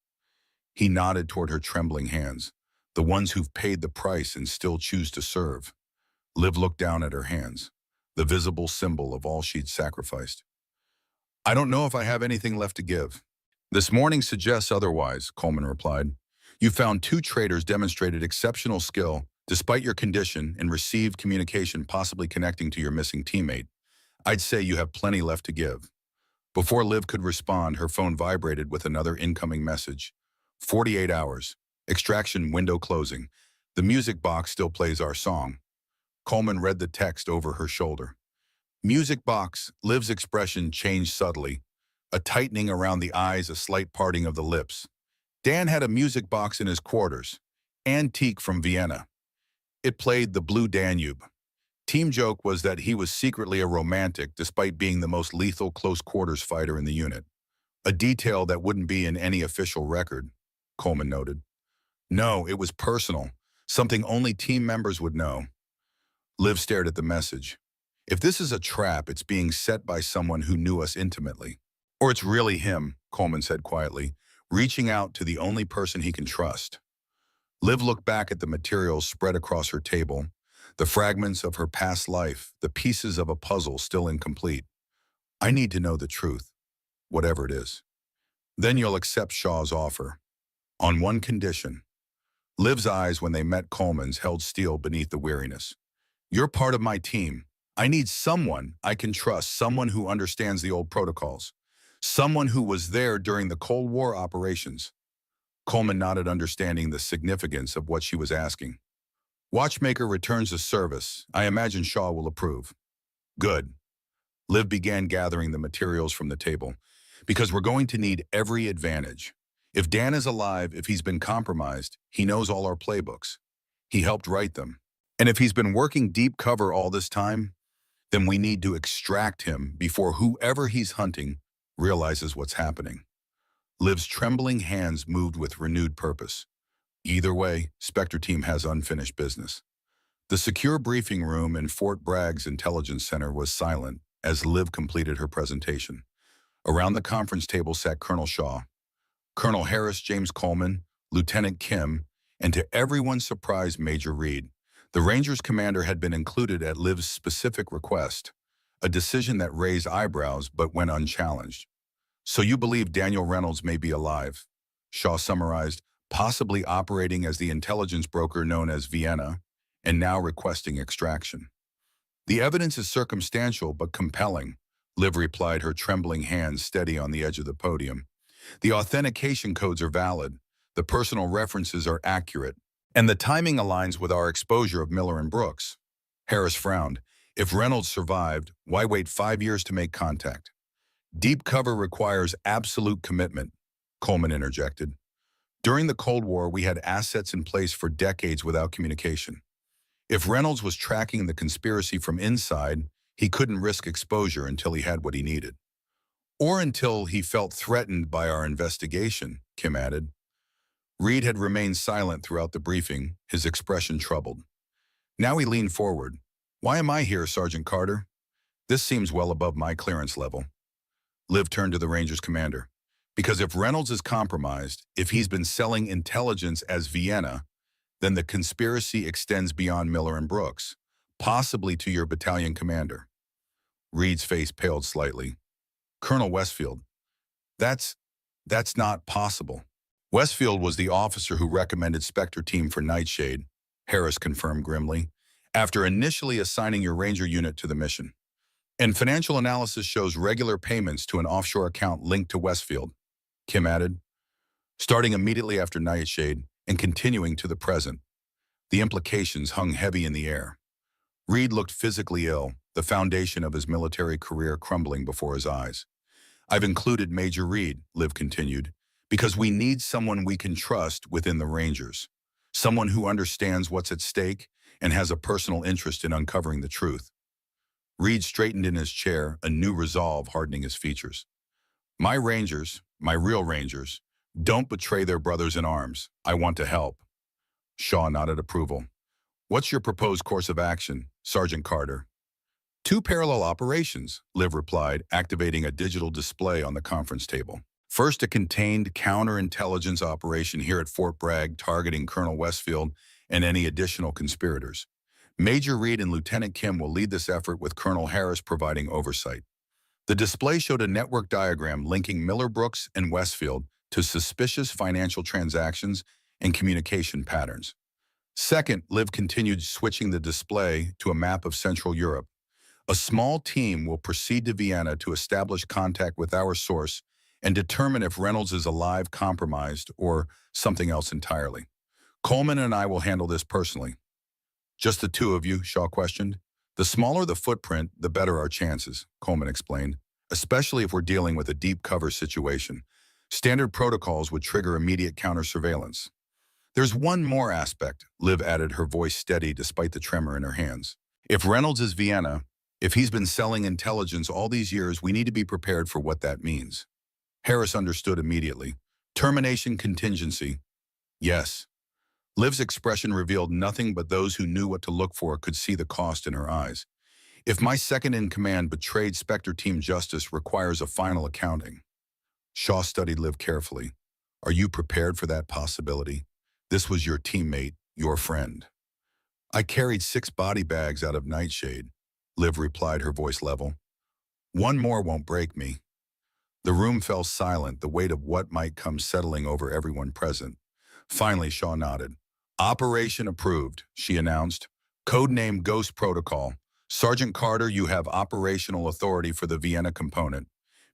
Speaker 1: He nodded toward her trembling hands, the ones who've paid the price and still choose to serve. Liv looked down at her hands, the visible symbol of all she'd sacrificed. I don't know if I have anything left to give. This morning suggests otherwise, Coleman replied. You found 2 traitors demonstrated exceptional skill, despite your condition, and received communication possibly connecting to your missing teammate. I'd say you have plenty left to give. Before Liv could respond, her phone vibrated with another incoming message. 48 hours. Extraction window closing. The music box still plays our song. Coleman read the text over her shoulder. Music box, Liv's expression changed subtly, a tightening around the eyes, a slight parting of the lips. Dan had a music box in his quarters, antique from Vienna. It played the Blue Danube. Team joke was that he was secretly a romantic despite being the most lethal close-quarters fighter in the unit. A detail that wouldn't be in any official record, Coleman noted. No, it was personal, something only team members would know. Liv stared at the message. If this is a trap, it's being set by someone who knew us intimately. Or it's really him, Coleman said quietly, reaching out to the only person he can trust. Liv looked back at the materials spread across her table, the fragments of her past life, the pieces of a puzzle still incomplete. I need to know the truth, whatever it is. Then you'll accept Shaw's offer. On one condition. Liv's eyes, when they met Coleman's, held steel beneath the weariness. You're part of my team. I need someone I can trust, someone who understands the old protocols, someone who was there during the Cold War operations. Coleman nodded, understanding the significance of what she was asking. Watchmaker returns to service. I imagine Shaw will approve. Good. Liv began gathering the materials from the table. Because we're going to need every advantage. If Dan is alive, if he's been compromised, he knows all our playbooks. He helped write them. And if he's been working deep cover all this time, then we need to extract him before whoever he's hunting realizes what's happening. Liv's trembling hands moved with renewed purpose. Either way, Spectre team has unfinished business. The secure briefing room in Fort Bragg's intelligence center was silent as Liv completed her presentation. Around the conference table sat Colonel Shaw, Colonel Harris, James Coleman, Lieutenant Kim, and to everyone's surprise, Major Reed. The Rangers commander had been included at Liv's specific request, a decision that raised eyebrows but went unchallenged. So you believe Daniel Reynolds may be alive, Shaw summarized, possibly operating as the intelligence broker known as Vienna, and now requesting extraction. The evidence is circumstantial but compelling, Liv replied, her trembling hands steady on the edge of the podium. The authentication codes are valid, the personal references are accurate, and the timing aligns with our exposure of Miller and Brooks. Harris frowned. If Reynolds survived, why wait 5 years to make contact? Deep cover requires absolute commitment, Coleman interjected. During the Cold War, we had assets in place for decades without communication. If Reynolds was tracking the conspiracy from inside, he couldn't risk exposure until he had what he needed. Or until he felt threatened by our investigation, Kim added. Reed had remained silent throughout the briefing, his expression troubled. Now he leaned forward. Why am I here, Sergeant Carter? This seems well above my clearance level. Liv turned to the Rangers commander. Because if Reynolds is compromised, if he's been selling intelligence as Vienna, then the conspiracy extends beyond Miller and Brooks, possibly to your battalion commander. Reed's face paled slightly. Colonel Westfield, that's not possible. Westfield was the officer who recommended Spectre team for Nightshade, Harris confirmed grimly, after initially assigning your Ranger unit to the mission. And financial analysis shows regular payments to an offshore account linked to Westfield, Kim added, starting immediately after Nightshade and continuing to the present. The implications hung heavy in the air. Reed looked physically ill, the foundation of his military career crumbling before his eyes. I've included Major Reed, Liv continued, because we need someone we can trust within the Rangers, someone who understands what's at stake and has a personal interest in uncovering the truth. Reed straightened in his chair, a new resolve hardening his features. My Rangers, my real Rangers, don't betray their brothers in arms. I want to help. Shaw nodded approval. What's your proposed course of action, Sergeant Carter? 2 parallel operations, Liv replied, activating a digital display on the conference table. First, a contained counterintelligence operation here at Fort Bragg targeting Colonel Westfield and any additional conspirators. Major Reed and Lieutenant Kim will lead this effort with Colonel Harris providing oversight. The display showed a network diagram linking Miller Brooks and Westfield to suspicious financial transactions and communication patterns. Second, Liv continued, switching the display to a map of Central Europe. A small team will proceed to Vienna to establish contact with our source and determine if Reynolds is alive, compromised, or something else entirely. Coleman and I will handle this personally. Just the two of you, Shaw questioned. The smaller the footprint, the better our chances, Coleman explained, especially if we're dealing with a deep cover situation. Standard protocols would trigger immediate counter-surveillance. There's one more aspect, Liv added, her voice steady despite the tremor in her hands. If Reynolds is Vienna, if he's been selling intelligence all these years, we need to be prepared for what that means. Harris understood immediately. Termination contingency. Yes. Liv's expression revealed nothing, but those who knew what to look for could see the cost in her eyes. If my second-in-command betrayed Spectre Team Justice requires a final accounting. Shaw studied Liv carefully. Are you prepared for that possibility? This was your teammate, your friend. I carried 6 body bags out of Nightshade, Liv replied, her voice level. One more won't break me. The room fell silent, the weight of what might come settling over everyone present. Finally, Shaw nodded. Operation approved, she announced. Codename Ghost Protocol. Sergeant Carter, you have operational authority for the Vienna component.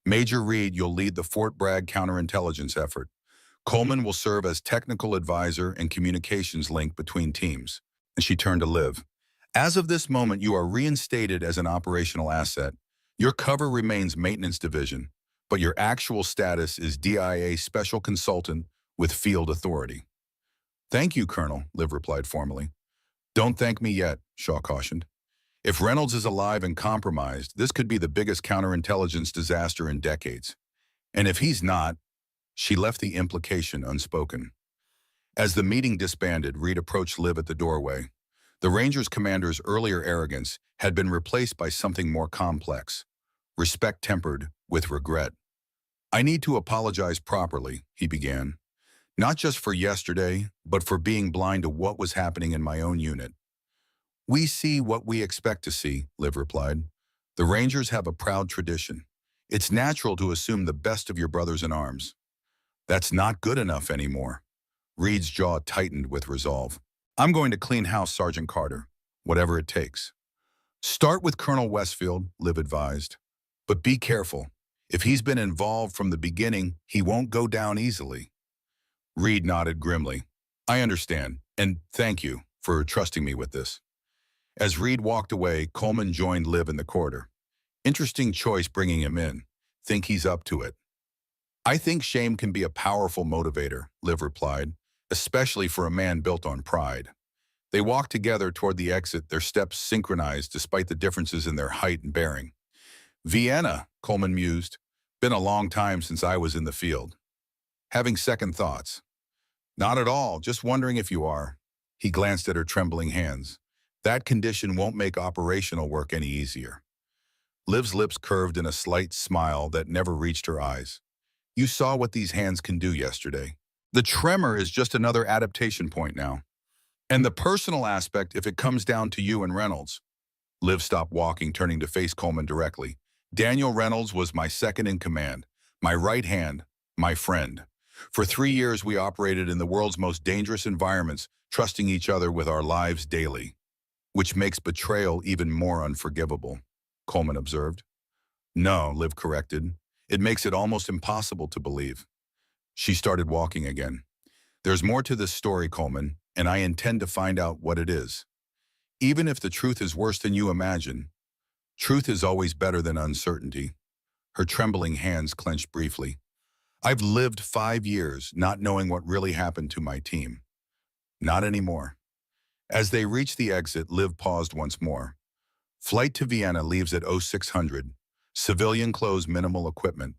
Speaker 1: Major Reed, you'll lead the Fort Bragg counterintelligence effort. Coleman will serve as technical advisor and communications link between teams. And she turned to Liv. As of this moment, you are reinstated as an operational asset. Your cover remains maintenance division, but your actual status is DIA special consultant with field authority. Thank you, Colonel, Liv replied formally. Don't thank me yet, Shaw cautioned. If Reynolds is alive and compromised, this could be the biggest counterintelligence disaster in decades. And if he's not, she left the implication unspoken. As the meeting disbanded, Reed approached Liv at the doorway. The Rangers commander's earlier arrogance had been replaced by something more complex, respect tempered with regret. I need to apologize properly, he began. Not just for yesterday, but for being blind to what was happening in my own unit. We see what we expect to see, Liv replied. The Rangers have a proud tradition. It's natural to assume the best of your brothers in arms. That's not good enough anymore. Reed's jaw tightened with resolve. I'm going to clean house, Sergeant Carter, whatever it takes. Start with Colonel Westfield, Liv advised. But be careful. If he's been involved from the beginning, he won't go down easily. Reed nodded grimly. I understand, and thank you for trusting me with this. As Reed walked away, Coleman joined Liv in the corridor. Interesting choice bringing him in. Think he's up to it. I think shame can be a powerful motivator, Liv replied, especially for a man built on pride. They walked together toward the exit, their steps synchronized despite the differences in their height and bearing. Vienna, Coleman mused. Been a long time since I was in the field. Having second thoughts. Not at all, just wondering if you are. He glanced at her trembling hands. That condition won't make operational work any easier. Liv's lips curved in a slight smile that never reached her eyes. You saw what these hands can do yesterday. The tremor is just another adaptation point now. And the personal aspect if it comes down to you and Reynolds. Liv stopped walking, turning to face Coleman directly. Daniel Reynolds was my second in command, my right hand, my friend. For 3 years, we operated in the world's most dangerous environments, trusting each other with our lives daily. Which makes betrayal even more unforgivable, Coleman observed. No, Liv corrected. It makes it almost impossible to believe. She started walking again. There's more to this story, Coleman, and I intend to find out what it is. Even if the truth is worse than you imagine, truth is always better than uncertainty. Her trembling hands clenched briefly. I've lived 5 years not knowing what really happened to my team. Not anymore. As they reached the exit, Liv paused once more. Flight to Vienna leaves at 0600. Civilian clothes, minimal equipment.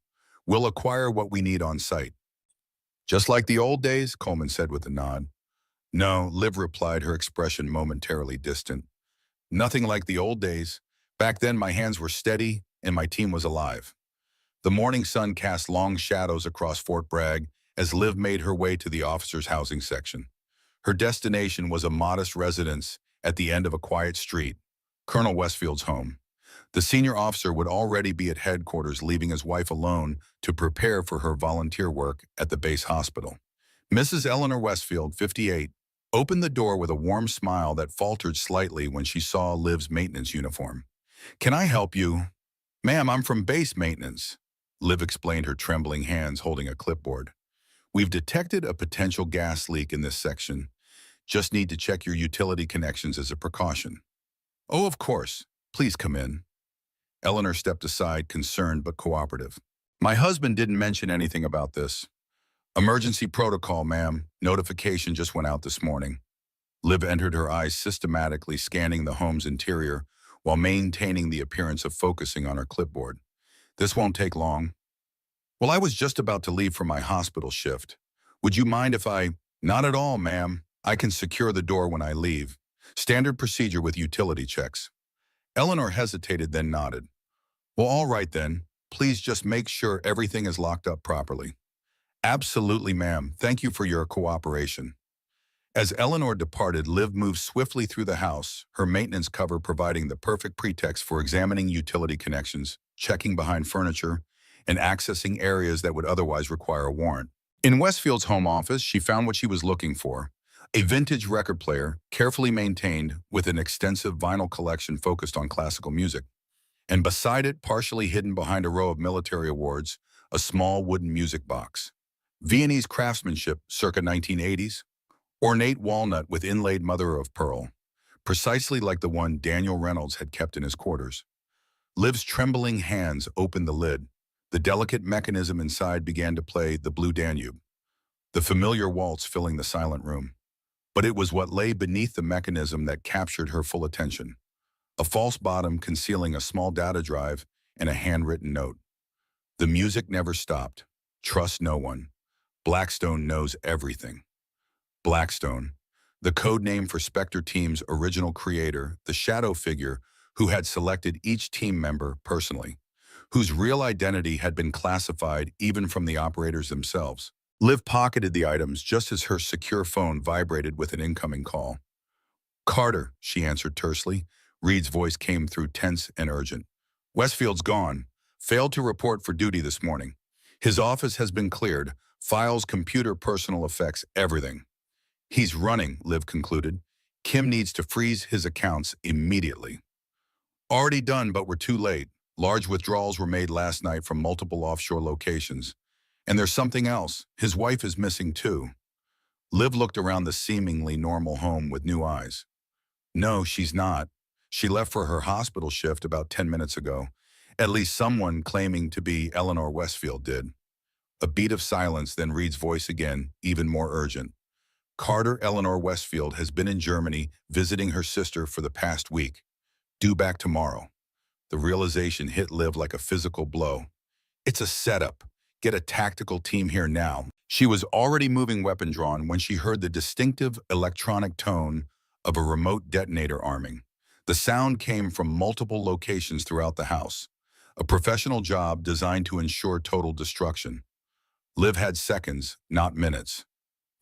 Speaker 1: We'll acquire what we need on site. Just like the old days, Coleman said with a nod. No, Liv replied, her expression momentarily distant. Nothing like the old days. Back then, my hands were steady and my team was alive. The morning sun cast long shadows across Fort Bragg as Liv made her way to the officers' housing section. Her destination was a modest residence at the end of a quiet street, Colonel Westfield's home. The senior officer would already be at headquarters, leaving his wife alone to prepare for her volunteer work at the base hospital. Mrs. Eleanor Westfield, 58, opened the door with a warm smile that faltered slightly when she saw Liv's maintenance uniform. Can I help you? Ma'am, I'm from base maintenance, Liv explained, her trembling hands holding a clipboard. We've detected a potential gas leak in this section. Just need to check your utility connections as a precaution. Oh, of course. Please come in. Eleanor stepped aside, concerned but cooperative. My husband didn't mention anything about this. Emergency protocol, ma'am. Notification just went out this morning. Liv entered, her eyes systematically scanning the home's interior while maintaining the appearance of focusing on her clipboard. This won't take long. Well, I was just about to leave for my hospital shift. Would you mind if I... Not at all, ma'am. I can secure the door when I leave. Standard procedure with utility checks. Eleanor hesitated, then nodded. Well, all right then. Please just make sure everything is locked up properly. Absolutely, ma'am. Thank you for your cooperation. As Eleanor departed, Liv moved swiftly through the house, her maintenance cover providing the perfect pretext for examining utility connections, checking behind furniture, and accessing areas that would otherwise require a warrant. In Westfield's home office, she found what she was looking for: a vintage record player, carefully maintained with an extensive vinyl collection focused on classical music. And beside it, partially hidden behind a row of military awards, a small wooden music box. Viennese craftsmanship circa 1980s, ornate walnut with inlaid mother of pearl, precisely like the one Daniel Reynolds had kept in his quarters. Liv's trembling hands opened the lid. The delicate mechanism inside began to play the Blue Danube, the familiar waltz filling the silent room. But it was what lay beneath the mechanism that captured her full attention. A false bottom concealing a small data drive and a handwritten note. The music never stopped. Trust no one. Blackstone knows everything. Blackstone, the code name for Spectre Team's original creator, the shadow figure who had selected each team member personally, whose real identity had been classified even from the operators themselves. Liv pocketed the items just as her secure phone vibrated with an incoming call. Carter, she answered tersely. Reed's voice came through tense and urgent. Westfield's gone. Failed to report for duty this morning. His office has been cleared. Files, computer, personal effects, everything. He's running, Liv concluded. Kim needs to freeze his accounts immediately. Already done, but we're too late. Large withdrawals were made last night from multiple offshore locations. And there's something else. His wife is missing too. Liv looked around the seemingly normal home with new eyes. No, she's not. She left for her hospital shift about 10 minutes ago. At least someone claiming to be Eleanor Westfield did. A beat of silence, then Reed's voice again, even more urgent. Carter Eleanor Westfield has been in Germany visiting her sister for the past week. Due back tomorrow. The realization hit Liv like a physical blow. It's a setup. Get a tactical team here now. She was already moving weapon drawn when she heard the distinctive electronic tone of a remote detonator arming. The sound came from multiple locations throughout the house. A professional job designed to ensure total destruction. Liv had seconds, not minutes.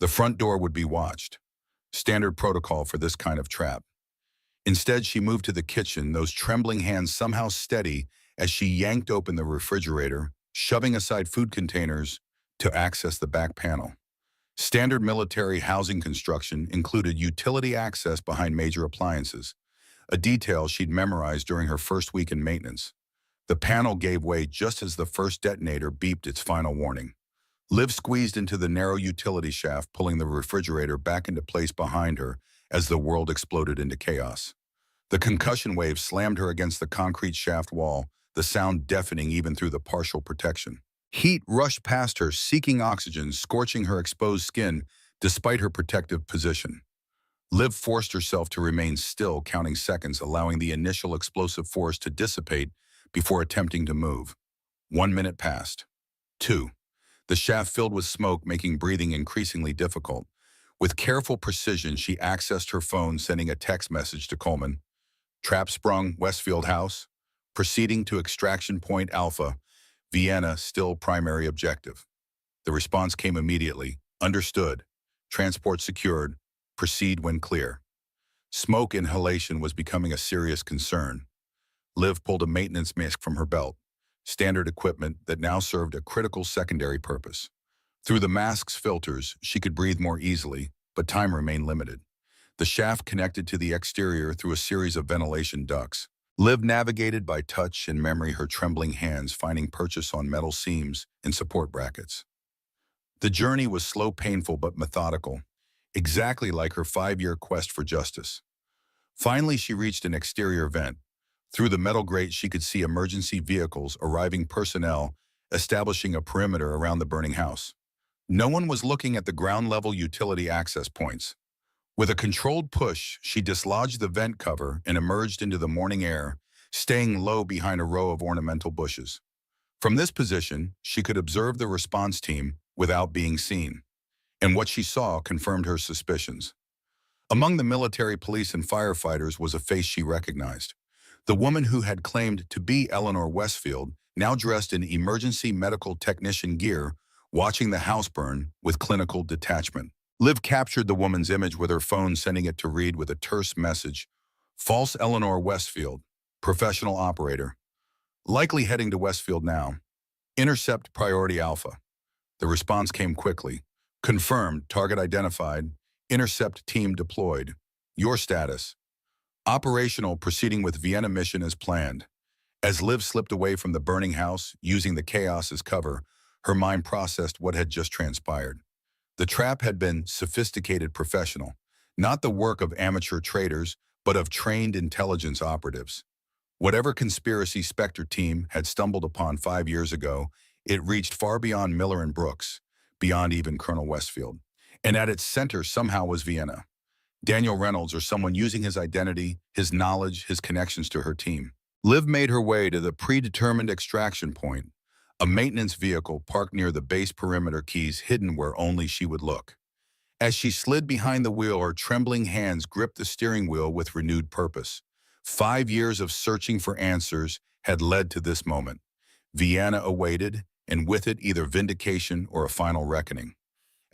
Speaker 1: The front door would be watched. Standard protocol for this kind of trap. Instead, she moved to the kitchen, those trembling hands somehow steady as she yanked open the refrigerator, shoving aside food containers to access the back panel. Standard military housing construction included utility access behind major appliances, a detail she'd memorized during her first week in maintenance. The panel gave way just as the first detonator beeped its final warning. Liv squeezed into the narrow utility shaft, pulling the refrigerator back into place behind her as the world exploded into chaos. The concussion wave slammed her against the concrete shaft wall, the sound deafening even through the partial protection. Heat rushed past her, seeking oxygen, scorching her exposed skin despite her protective position. Liv forced herself to remain still, counting seconds, allowing the initial explosive force to dissipate before attempting to move. 1 minute passed. 2. The shaft filled with smoke, making breathing increasingly difficult. With careful precision, she accessed her phone, sending a text message to Coleman. Trap sprung, Westfield House. Proceeding to extraction point Alpha. Vienna, still primary objective. The response came immediately. Understood. Transport secured. Proceed when clear. Smoke inhalation was becoming a serious concern. Liv pulled a maintenance mask from her belt, standard equipment that now served a critical secondary purpose. Through the mask's filters, she could breathe more easily, but time remained limited. The shaft connected to the exterior through a series of ventilation ducts. Liv navigated by touch and memory, her trembling hands finding purchase on metal seams and support brackets. The journey was slow, painful, but methodical, exactly like her 5-year quest for justice. Finally, she reached an exterior vent, Through the metal grate, she could see emergency vehicles, arriving personnel, establishing a perimeter around the burning house. No one was looking at the ground-level utility access points. With a controlled push, she dislodged the vent cover and emerged into the morning air, staying low behind a row of ornamental bushes. From this position, she could observe the response team without being seen, and what she saw confirmed her suspicions. Among the military, police, and firefighters was a face she recognized. The woman who had claimed to be Eleanor Westfield, now dressed in emergency medical technician gear, watching the house burn with clinical detachment. Liv captured the woman's image with her phone, sending it to read with a terse message. False Eleanor Westfield, professional operator. Likely heading to Westfield now. Intercept priority alpha. The response came quickly. Confirmed, target identified, intercept team deployed. Your status. Operational, proceeding with Vienna mission as planned. As Liv slipped away from the burning house, using the chaos as cover, her mind processed what had just transpired. The trap had been sophisticated professional, not the work of amateur traders, but of trained intelligence operatives. Whatever conspiracy Spectre team had stumbled upon 5 years ago, it reached far beyond Miller and Brooks, beyond even Colonel Westfield. And at its center somehow was Vienna. Daniel Reynolds, or someone using his identity, his knowledge, his connections to her team. Liv made her way to the predetermined extraction point, a maintenance vehicle parked near the base perimeter, keys hidden where only she would look. As she slid behind the wheel, her trembling hands gripped the steering wheel with renewed purpose. 5 years of searching for answers had led to this moment. Vienna awaited, and with it either vindication or a final reckoning.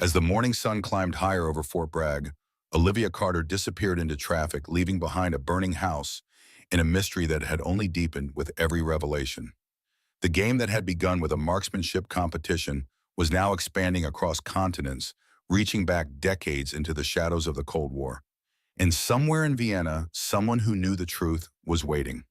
Speaker 1: As the morning sun climbed higher over Fort Bragg, Olivia Carter disappeared into traffic, leaving behind a burning house in a mystery that had only deepened with every revelation. The game that had begun with a marksmanship competition was now expanding across continents, reaching back decades into the shadows of the Cold War. And somewhere in Vienna, someone who knew the truth was waiting.